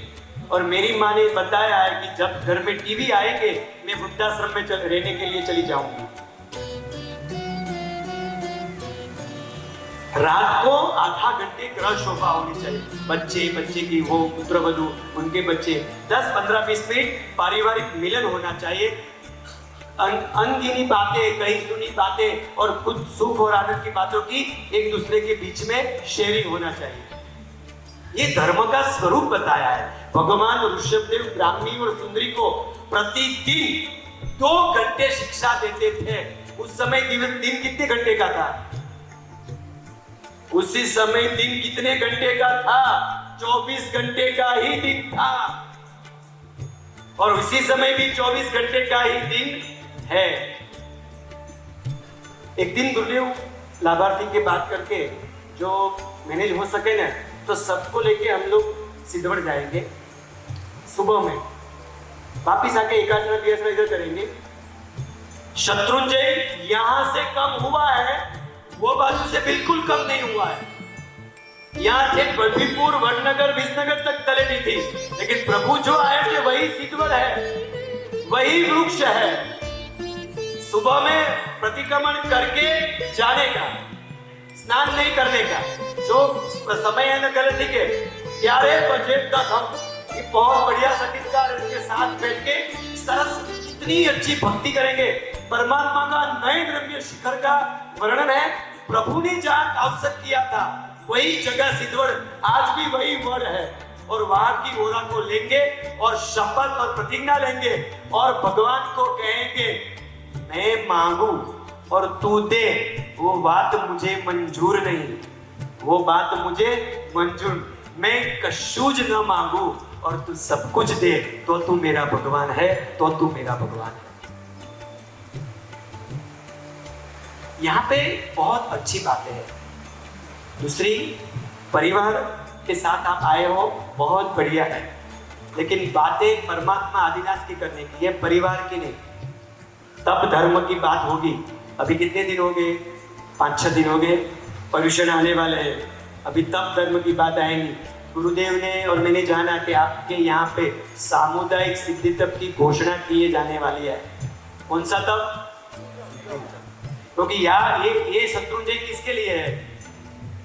और मेरी माँ ने बताया है कि जब घर में टीवी आएंगे मैं वृद्धाश्रम में रहने के लिए चली जाऊंगी। रात को आधा घंटे गृह शोभा होनी चाहिए। बच्चे, बच्चे की वो पुत्रवधू, उनके बच्चे, 10-15-20 मिनट पारिवारिक मिलन होना चाहिए। अनगिनी बातें, कही सुनी बातें और कुछ सुख और आनंद की बातों की एक दूसरे के बीच में शेयरिंग होना चाहिए। ये धर्म का स्वरूप बताया है। भगवान ऋषभदेव ब्राह्मणी और सुंदरी को प्रतिदिन 2 घंटे शिक्षा देते थे। उस समय दिन कितने घंटे का था? उसी समय दिन कितने घंटे का था? 24 घंटे का ही दिन था, और उसी समय भी 24 घंटे का ही दिन है। एक दिन गुरुदेव लाभार्थी की बात करके जो मैनेज हो सके ना, तो सबको लेके हम लोग सिद्धवड़ जाएंगे सुबह में, वापिस आके एकादश दिवस इधर करेंगे। शत्रुंजय यहां से कम हुआ है, वो बाजू से बिल्कुल कम नहीं हुआ है। यहाँ से बल्बीपुर, वडनगर, विसनगर तक तलेटी थी, लेकिन प्रभु जो आए थे वही सिद्धवड़ है, वही वृक्ष है। सुबह में प्रतिक्रमण करके जाने का, स्नान नहीं करने का। जो समय है ना गलत, ठीक है, प्यारे बजट तक हम बहुत बढ़िया संगीतकार इसके साथ बैठ के सरस इतनी अच्छी भक्ति करेंगे। परमात्मा का नए द्रव्य शिखर का वर्णन है। प्रभु ने जहाँ आवश्यक किया था वही जगह सिद्धवड़, आज भी वही वड़ है, और वहां की ओरा को लेंगे और शपथ और प्रतिज्ञा लेंगे और भगवान को कहेंगे मैं मांगू और तू दे, वो बात मुझे मंजूर नहीं, वो बात मुझे मंजूर, मैं कशूज न मांगू और तू सब कुछ दे, तो तू मेरा भगवान है, तो तू मेरा भगवान है। यहाँ पे बहुत अच्छी बातें हैं। दूसरी, परिवार के साथ आप आए हो, बहुत बढ़िया है, लेकिन बातें परमात्मा आदिनाथ की करने की है, परिवार की नहीं। तब धर्म की बात होगी। अभी कितने दिन हो गए? 5-6 दिन हो गए, पर्यूषण आने वाले हैं, अभी तब धर्म की बात आएगी। गुरुदेव ने और मैंने जाना कि आपके यहाँ पे सामुदायिक सिद्धि तप की घोषणा किए जाने वाली है। कौन सा तप? क्योंकि यार ये शत्रुंजय किसके लिए है?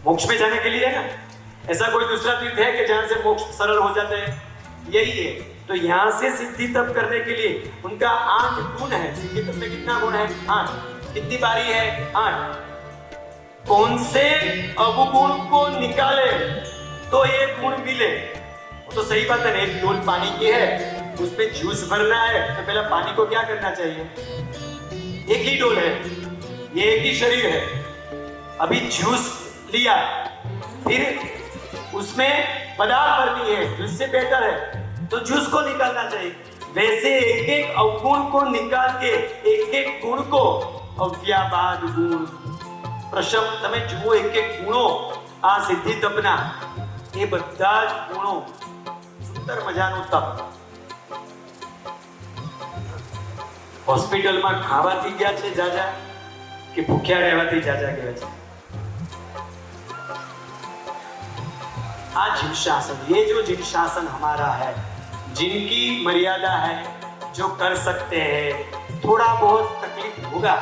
मोक्ष में जाने के लिए है ना। ऐसा कोई दूसरा तीर्थ है कि जहाँ से मोक्ष सरल हो जाते हैं? यही है। तो यहाँ से सिद्धि तप करने के लिए उनका 8 गुण है। सिद्धि तप में कितना गुण है? 8। कितनी बारी है? 8। कौन से अवगुण को निकाले तो ये गुण मिले। वो तो सही बात है ना, एक डोल पानी की है, उसमें जूस भरना है तो पहले पानी को क्या करना चाहिए? एक ही डोल है, ये एक ही शरीर है, अभी जूस लिया, फिर उसमें पदार्थ भरनी है, जूस से बेहतर है तो जूस को निकालना चाहिए। वैसे एक एक अवगुण को निकाल के एक एक गुण को अव्याबाद गुण प्रशम તમે જુઓ એક એક ગુણો આ સિદ્ધિ તપના એ બધા જ ગુણો સુંદર મજાનું તપ હોસ્પિટલમાં ખાવાથી ગયા છે જાજા કે ભૂખ્યા રહેવાથી જાજા ગયા છે? આ जिनशासन, ये जो जिनशासन हमारा है, जिनकी मर्यादा है, जो कर सकते हैं, थोड़ा बहुत तकलीफ होगा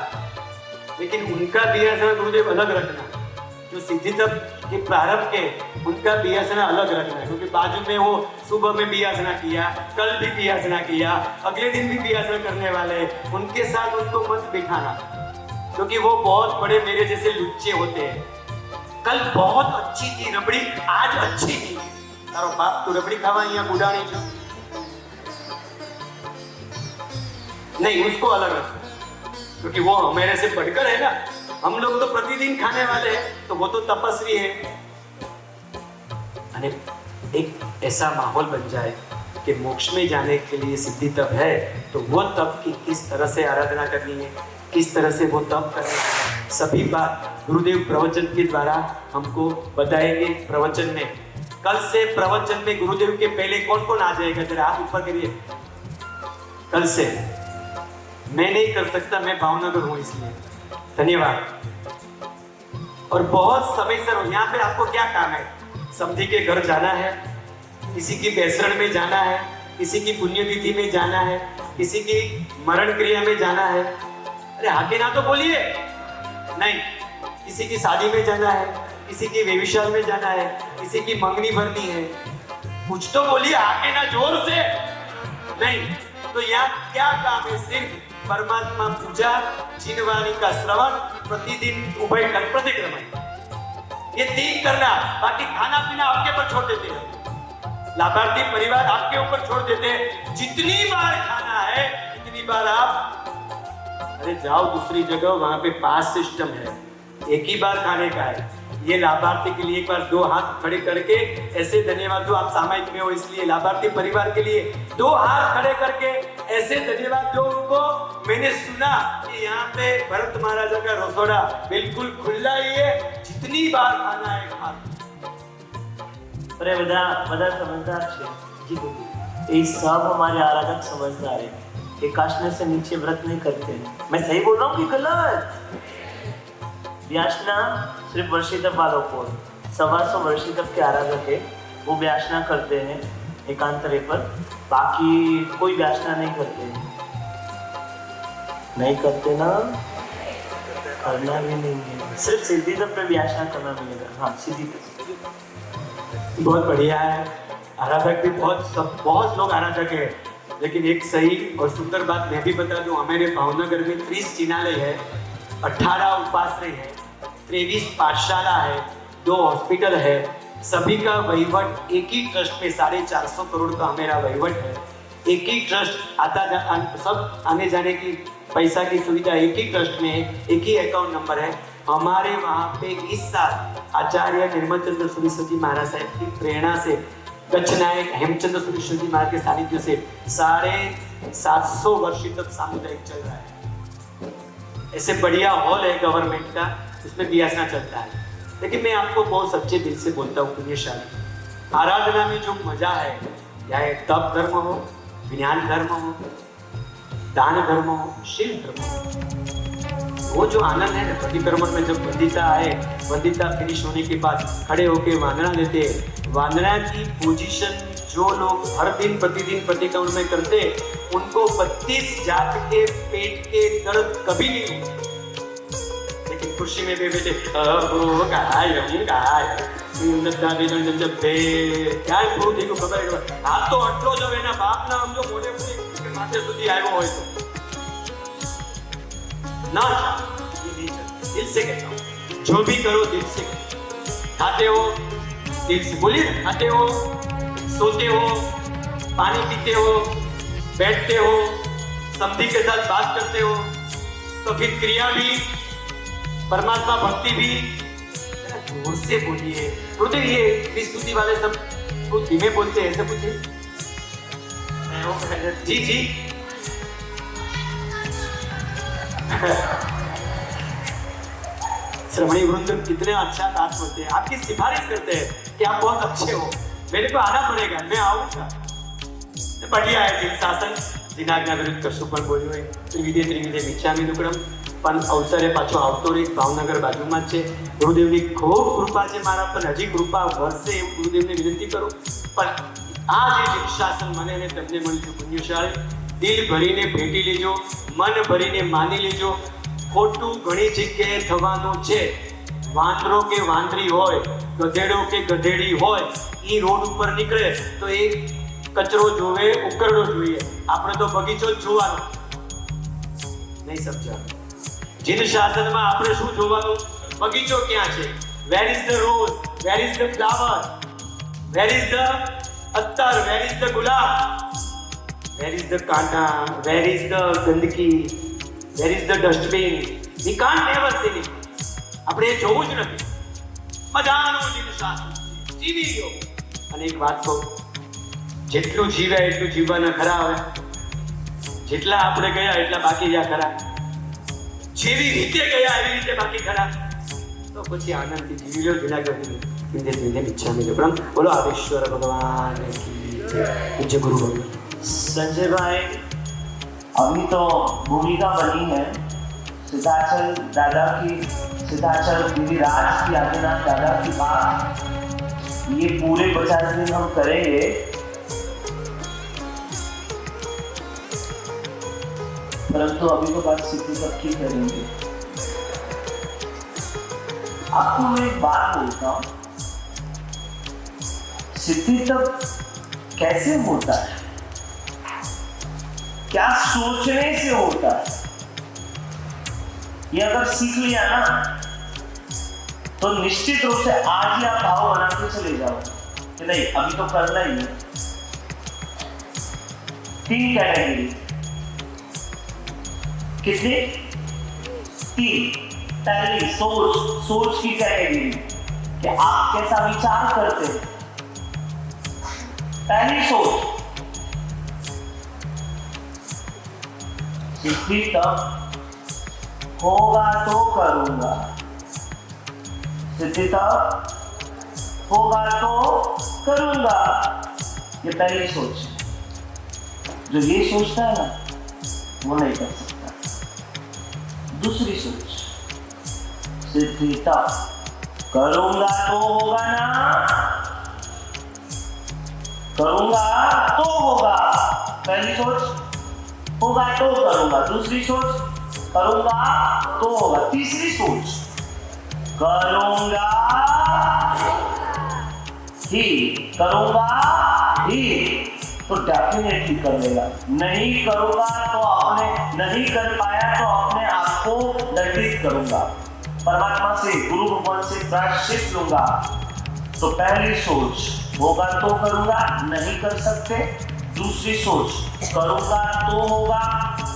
लेकिन उनका बियासना गुरुदेव अलग रखना, जो सिद्धि तप के प्रारंभ के उनका बियासना अलग रखना है, क्योंकि बाजू में वो सुबह में बियासना किया, कल भी बियासना किया, अगले दिन भी बियासना करने वाले, उनके साथ उनको मत बिठाना, क्योंकि वो बहुत बड़े मेरे जैसे लुच्चे होते हैं। कल बहुत अच्छी थी रबड़ी, आज अच्छी थी, तारो बाप तो रबड़ी खावा यहाँ गुडानी जो नहीं, उसको अलग रखो, क्योंकि वो मेरे से बढ़कर है ना। हम लोग तो प्रतिदिन खाने वाले हैं, तो वो तो तपस्वी है। अने एक ऐसा माहौल बन जाए कि मोक्ष में जाने के लिए सिद्धि तप है, तो वो तप की किस तरह से आराधना करनी है, किस तरह से वो तप करना है, सभी बात गुरुदेव प्रवचन के द्वारा हमको बताएंगे। प्रवचन में कल से प्रवचन में गुरुदेव के पहले कौन कौन आ जाएगा, जरा हाथ ऊपर करिए। कल से मैं नहीं कर सकता, मैं भावनगर हूं इसलिए धन्यवाद। और बहुत समय से यहाँ पे आपको क्या काम है? समधी के घर जाना है, किसी की बेसरण में जाना है, किसी की पुण्यतिथि में जाना है, किसी की मरण क्रिया में जाना है। अरे आके ना तो बोलिए नहीं, किसी की शादी में जाना है, किसी की व्यभिचार में जाना है, किसी की मंगनी भरनी है, कुछ तो बोलिए, आके ना जोर से नहीं। तो यहाँ क्या काम है? सिर्फ परमात्मा पूजा, जिनवाणी का श्रवण, प्रतिदिन उभय कर प्रतिक्रमण, ये 3 करना। बाकी खाना पीना आपके ऊपर छोड़ देते हैं, लाभार्थी परिवार आपके ऊपर छोड़ देते हैं। जितनी बार खाना है उतनी बार आप अरे जाओ दूसरी जगह, वहां पे पास सिस्टम है, एक ही बार खाने का है। ये लाभार्थी के लिए एक बार 2 हाथ खड़े करके ऐसे धन्यवाद दो, आप सामायिक में हो इसलिए लाभार्थी परिवार के लिए 2 हाथ खड़े करके ऐसे धन्यवाद दो उनको। मैंने सुना कि यहाँ पे भरत महाराजा का रसोड़ा बिल्कुल खुला ही है, जितनी बार खाना है खा। अरे બધા समझदार છે जी गुरु, ये सब हमारे आराधक समझदार है। एकाशने से नीचे व्रत नहीं करते हैं। मैं सही बोल रहा हूँ कि गलत? व्यासना सिर्फ वर्षी तप वालों को, 125 वर्षी तप के आराधक है वो व्यासना करते हैं एकांतरे पर, बाकी कोई व्यासना नहीं करते। नहीं करते ना, करना भी नहीं है, सिर्फ सिद्धि तप पे व्यासना करना मिलेगा। हाँ, सिद्धि तप बहुत बढ़िया है। आराधक भी बहुत लोग आराधक है, लेकिन एक सही और सुंदर बात मैं भी बता दूं, हमारे भावनगर में 30 चिन्हालय है, 18 उपाश्रय है, 23 पाठशाला है, 2 हॉस्पिटल है, सभी का वहीवट एक ही ट्रस्ट में 450 करोड़ का हमारा वहीवट है। एक ही ट्रस्ट सब आने जाने की पैसा की सुविधा एक ही ट्रस्ट में है, एक ही अकाउंट नंबर है। हमारे वहाँ पे इस साल आचार्य निर्मलचंद्र सरस्वती महाराज साहब की प्रेरणा से, कच्छ नायक हेमचंद्र सरस्वती महाराज के सानिध्य से 750 वर्षी तक सामुदायिक चल रहा है। ऐसे बढ़िया हॉल है गवर्नमेंट का, उसमें व्यासना चलता है। लेकिन मैं आपको बहुत सच्चे दिल से बोलता हूँ पुण्यशाली, आराधना में जो मजा है, चाहे तप धर्म हो, ज्ञान धर्म हो, दान धर्म हो, शील धर्म हो, वो जो आनंद है ना प्रतिक्रमण में, जब वंदिता आए, वंदिता फिनिश होने के बाद खड़े होके वंदना देते, वंदना की पोजीशन जो लोग हर दिन प्रतिदिन प्रतिक्रमण में करते, उनको 32 जात के पेट के दर्द कभी नहीं होते। लेकिन कुर्सी में भी बैठे हाथ तो अटलो जो है ना बाप ना, हम जो मोटे मोटे माथे सुधी आयो हो तो ना दिल से कहता हूँ, जो भी करो दिल से। खाते हो दिल से बोलिए, खाते हो, सोते हो, पानी पीते हो, बैठते हो, समधी के साथ बात करते हो, तो फिर क्रिया भी, परमात्मा भक्ति भी जोर से बोलिए। बोलते ये विस्तुति वाले सब तो धीमे बोलते हैं, ऐसे पूछे। जी जी श्रमणी वृंद कितने अच्छा बात बोलते हैं, आपकी सिफारिश करते हैं कि आप बहुत अच्छे हो, मेरे को आना पड़ेगा, मैं आऊंगा। बढ़िया है जिन शासन जिनाज्ञा विरुद्ध कશું પણ બોલ્યું હોય ત્રિવિધે ત્રિવિધે મિચ્છામિ દુક્કડમ પણ અવસરે પાછો આવતો રહી। ભાવનગર બાજુમાં જ છે, ગુરુદેવની ખૂબ કૃપા છે મારા પર, હજી કૃપા વરસે એવું ગુરુદેવને વિનંતી કરું। પણ આ જે જીન શાસન મને ને તમને મળ્યું છે પુણ્યશાળી, દિલ ભરીને ભેટી લેજો, મન ભરીને માની લેજો। ખોટું ઘણી જગ્યાએ થવાનું છે, વાંદરો કે વાંદરી હોય, ગધેડો કે ગધેડી હોય, એ રોડ ઉપર નીકળે તો એ કચરો જોવે, ઉકરડો જોઈએ, આપણે તો બગીચો જ જોવાનો નહીં સમજાય। જીન શાસનમાં આપણે શું જોવાનું? બગીચો ક્યાં છે? Where is the rose, where is the flower, where is the અત્તર, વેર ઇઝ ધ ગુલાબ, વેર ઇઝ ધ કાંટા, વેર ઇઝ ધ ગંદકી, where is the dustbin? We can't never see it. આપણે એ જોવું જ નથી। મજાનું જીન શાસન જીવી ગયો। અને એક વાત કહું, જેટલું જીવે એટલું જીવવાના ખરા આવે, જેટલા આપણે ગયા એટલા બાકી રહ્યા ખરા, જેવી રીતે ગયા એવી રીતે બાકી ખરા, તો પછી આનંદથી જીવી લો। જુનાગઢ ધીરે ધીરે મિચ્છામિ દુક્કડમ। બોલો આદેશ્વર ભગવાન की जय। पूज्य गुरु भगवान। संजय भाई, अभी तो भूमिका बनी है सिद्धाचल दादा की, सिद्धाचल गिरिराज की, आदिनाथ दादा की बात ये पूरे 50 दिन हम करेंगे। परंतु अभी तो बात सिद्धि तक की करेंगे। आपको मैं एक बात बोलता हूं, सिद्धि तक कैसे होता है, क्या सोचने से होता है, ये अगर सीख लिया ना तो निश्चित रूप से आज ही आप भाव बनाते चले जाओ कि नहीं अभी तो करना ही है। 3 कैटेगरी, कितनी? 3। पहली सोच की कैटेगरी कि आप कैसा विचार करते हैं। पहली सोच, सिद्धि तब होगा तो करूंगा, सिद्धि तब होगा तो करूंगा, ये पहली सोच। जो ये सोचता है ना वो नहीं कर सकता। दूसरी सोच, सिद्धि तब करूंगा तो होगा ना, करूंगा तो होगा। पहली सोच होगा तो करूंगा, दूसरी सोच करूंगा तो होगा, तीसरी सोच करूंगा ही, करूंगा ही तो डेफिनेटली कर लेगा। नहीं करूंगा तो अपने, नहीं कर पाया तो अपने आप को दंडित करूंगा, परमात्मा से, गुरु भगवान से प्रायश्चित लूंगा। तो पहली सोच होगा तो करूंगा, नहीं कर सकते। दूसरी सोच करूंगा तो होगा,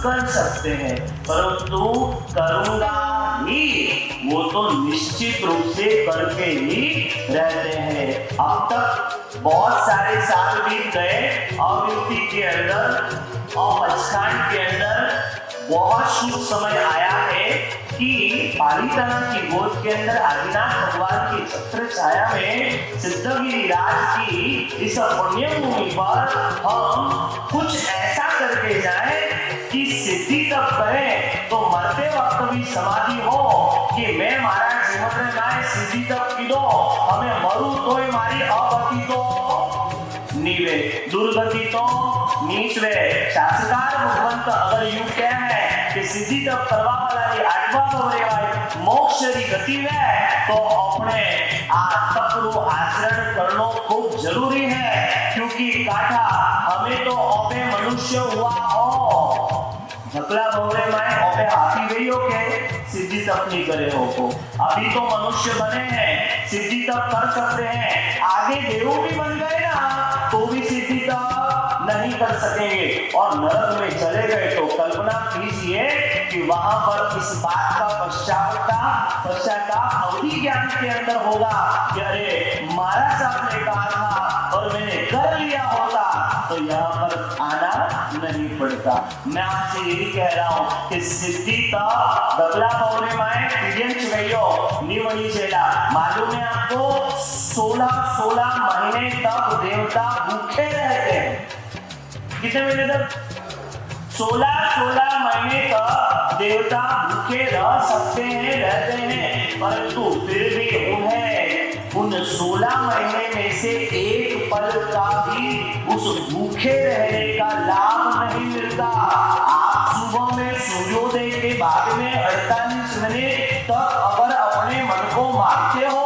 कर सकते हैं, परंतु करूंगा ही वो तो निश्चित रूप से करके ही रहते हैं। अब तक बहुत सारे साल बीत गए, अवृत्ति के अंदर और पंचकांड के अंदर बहुत शुभ समय आया है कि पालिताना की गोद के अंदर आदिनाथ भगवान की छत्र छाया में सिद्धगिरिराज की इस पुण्य भूमि पर हम कुछ ऐसा करके जाए कि सिद्धि तक करें तो मरते वक्त भी समाधि हो कि मैं मारा जीवन में गाय सिद्धि तक की दो, हमें मरू तो मारी अगति तो नीवे, दुर्गति तो नीचवे। शास्त्रकार भगवंत अगर यू क्या है कि सिद्धि तक करवा वाला आठवा भवरेवाय मोक्ष री गति है, तो अपने आ तपरू आचरण करना खूब जरूरी है। क्योंकि काठा हमें तो अबे मनुष्य हुआ हो, ढकला बोले मैं ओपे हाथी गई हो के सिद्धि तप नहीं करे हो को। अभी तो मनुष्य बने हैं, सिद्धि तप कर सकते हैं, आगे देव भी बन गए ना तो भी सिद्धि तप नहीं कर सकेंगे और नरक में चले गए तो कल्पना कीजिए कि वहां पर इस बात का पश्चाताप अवधि ज्ञान के अंदर होगा कि अरे महाराज साहब ने कहा था और मैंने कर लिया होता तो यहाँ पर आना नहीं पड़ता। मैं आपसे यही कह रहा हूँ कि सिद्धि तप बगला पौने में पीरियड चाहिए निवड़ी चेला। मालूम है आपको 16 महीने तक देवता भूखे रहते हैं। कितने महीने तक? 16 महीने तक देवता भूखे रह सकते हैं, रहते हैं, परंतु फिर भी उन 16 महीने में से एक पल का भी उस भूखे रहने का लाभ नहीं मिलता। आप सुबह में सूर्योदय के बाद में 48 मिनट तक अगर अपने मन को मारते हो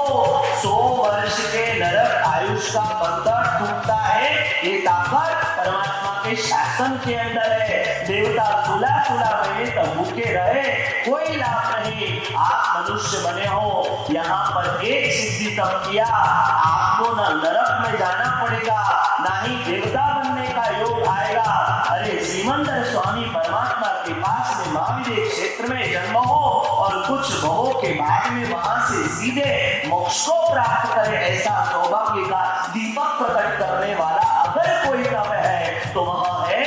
100 वर्ष के नरक आयुष का बंधन टूटता है। ये ताकत परमात्मा के शासन के अंदर है। देवता 16 महीने तक भूखे रहे, कोई लाभ नहीं। आप मनुष्य बने हो, यहाँ पर एक सिद्धि तप किया, आपको न नरक में जाना पड़ेगा ना ही देवता बनने का योग आएगा। अरे श्रीमंदर स्वामी परमात्मा के पास में महावीर क्षेत्र में जन्म हो और कुछ भवों के बाद में वहां से सीधे मोक्ष को प्राप्त करे, ऐसा सौभाग्य का दीपक प्रकट करने वाला अगर कोई तप है तो वह है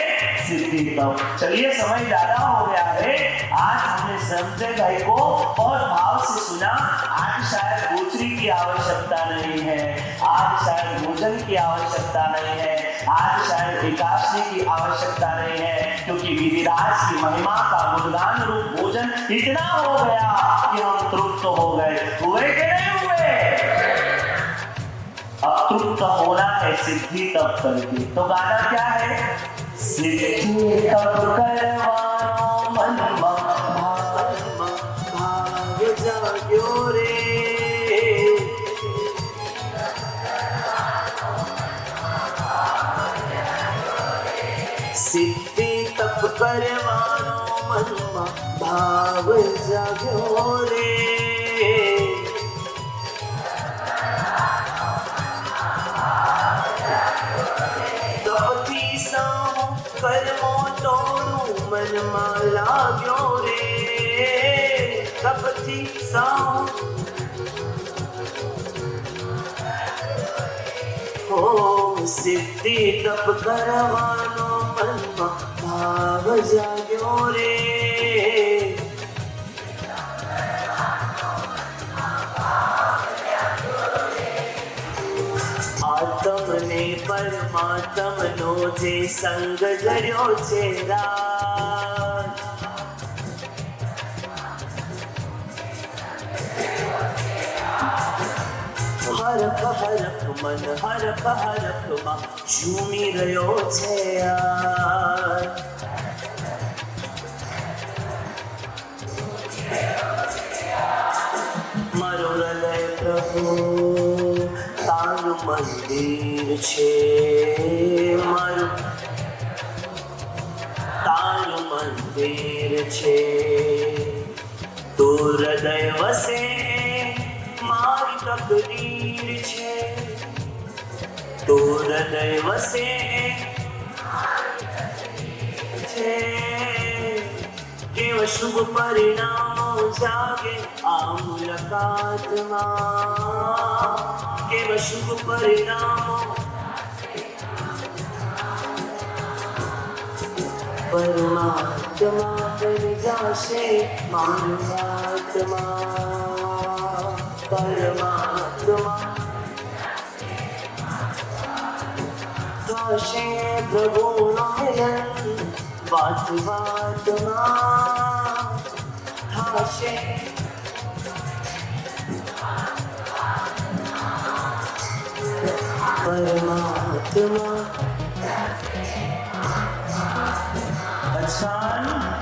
सिद्धि तप। चलिए समय ज्यादा हो गया है, आज हमने संजय भाई को बहुत भाव से सुना। आज शायद गोचरी की आवश्यकता नहीं है, आज शायद भोजन की आवश्यकता नहीं है, आज शायद एकादशी की आवश्यकता नहीं है, क्योंकि गिरिराज की महिमा का गुणगान रूप भोजन इतना हो गया कि हम तृप्त हो गए। हुए कि नहीं हुए? अब तृप्त होना है सिद्धि तप करके। तो गाना क्या है? सिद्धि तप करवानो मन भाग जाग्यो रे, सिद्धि तप करवानो मन भाग जाग्यो रे, तपती साओ कर्मो तोड़ू मन में लाग्यो रे, तपती साओ हो सिद्धि तप करवानो मन भाव जाग्यो रे, आत्म ने परमात्म नो जे संग जड़्यो छे राज, हरख मन हरख मा झूमी रह्यो छे यार, मारो हृदय प्रभु तारू मंदिर छे, मारू तारू मंदिर छे, तू हृदय वसे मारी तकदीर छे, तू हृदय वसे छे, केव शुभ परिणामो जागे आ मुलाकात मां, केव शुभ परिणामो परमात्मा बन जाशे मारो आत्मा, परमात्मा थाशे प्रभुनो मिलन वात वातमा, थाशे परमात्मा। अच्छा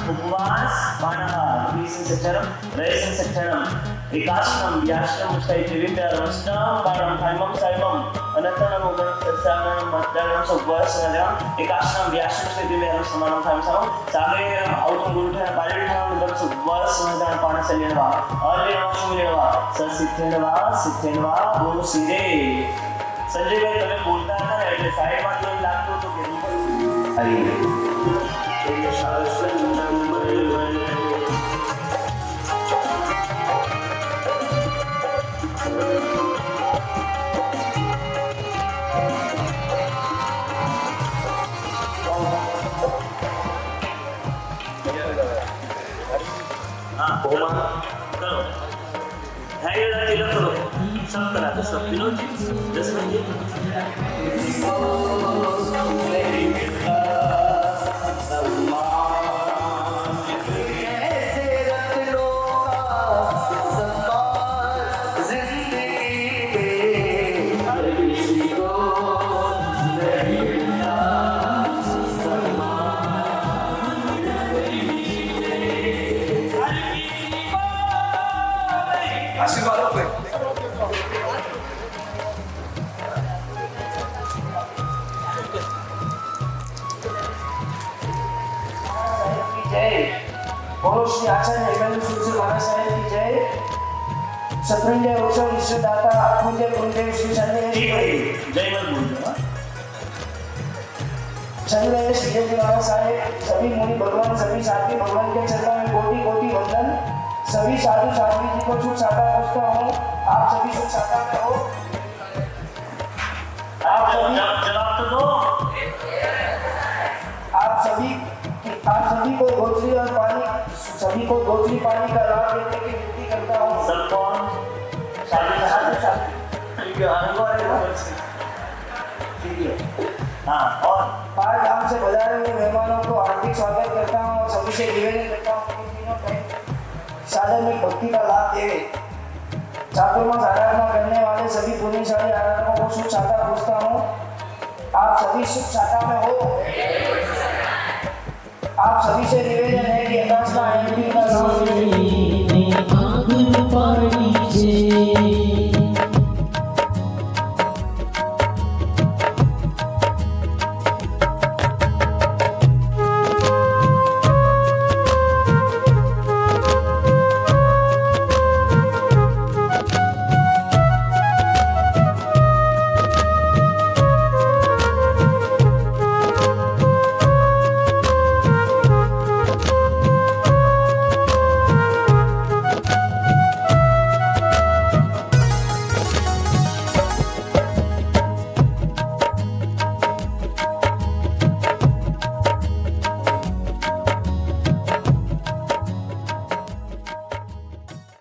उपवास पानाहार विसंसक्षरम रयसंसक्षरम एकाश्रम व्याश्रम शैत्यविद्यारमष्टम कारम धर्मम सर्वम अनंतनम उदरम सत्सागरम मत्तरम सुवर्षनरम एकाश्रम व्याश्रम शैत्यविद्यारम समानम धर्मसम सागरम औतम गुरुठन पालिठन उदरम सुवर्षनरम पानसल्यनवा अल्यनवा ससिद्धेनवा सिद्धेनवा बोलो सीधे संजय भाई તમે બોલતા હતા ને એટલે સાઈડમાં જોઈને લાગતું હતું કે હરી શાસનમ हाँ करो है ये तिलक करो सब करा दो सब विनोद जी 10 ऐसे रत्नों का सम्मान जिंदगी में हर किसी को नहीं मिलता आशीर्वाद पे जय बोलो श्री आचार्य हेमंत सूर्य महाराज साहेब की जय शत्रुंजय उत्सव ईश्वरदाता कुंजय कुंजय श्री चंद्रलेश जय मत बोल दो चंद्रलेश जी महाराज साहेब सभी मुनि भगवान सभी साथी भगवान के चरणों में कोटि कोटि वंदन सभी साधु साध्वी जी को सुख साता पूछता हूँ आप सभी सुख साता में हो आप जवाब तो दो आप सभी को गोचरी और पानी सभी को गोचरी पानी का लाभ देने की विनती करता हूँ सब कौन साधु साधु हाँ और पार धाम से पधारे हुए मेहमानों को हार्दिक स्वागत करता हूँ और सभी से निवेदन करता हूँ कि तीनों टाइम साधन में भक्ति का लाभ देवे चातुर्मास आराधना करने वाले सभी पुण्यशाली आराधकों को सुख साता पूछता हूँ आप सभी सुख साता में हो आप सभी से निवेदन है कि आकाश का एमपी का नाम आगुन पानी जे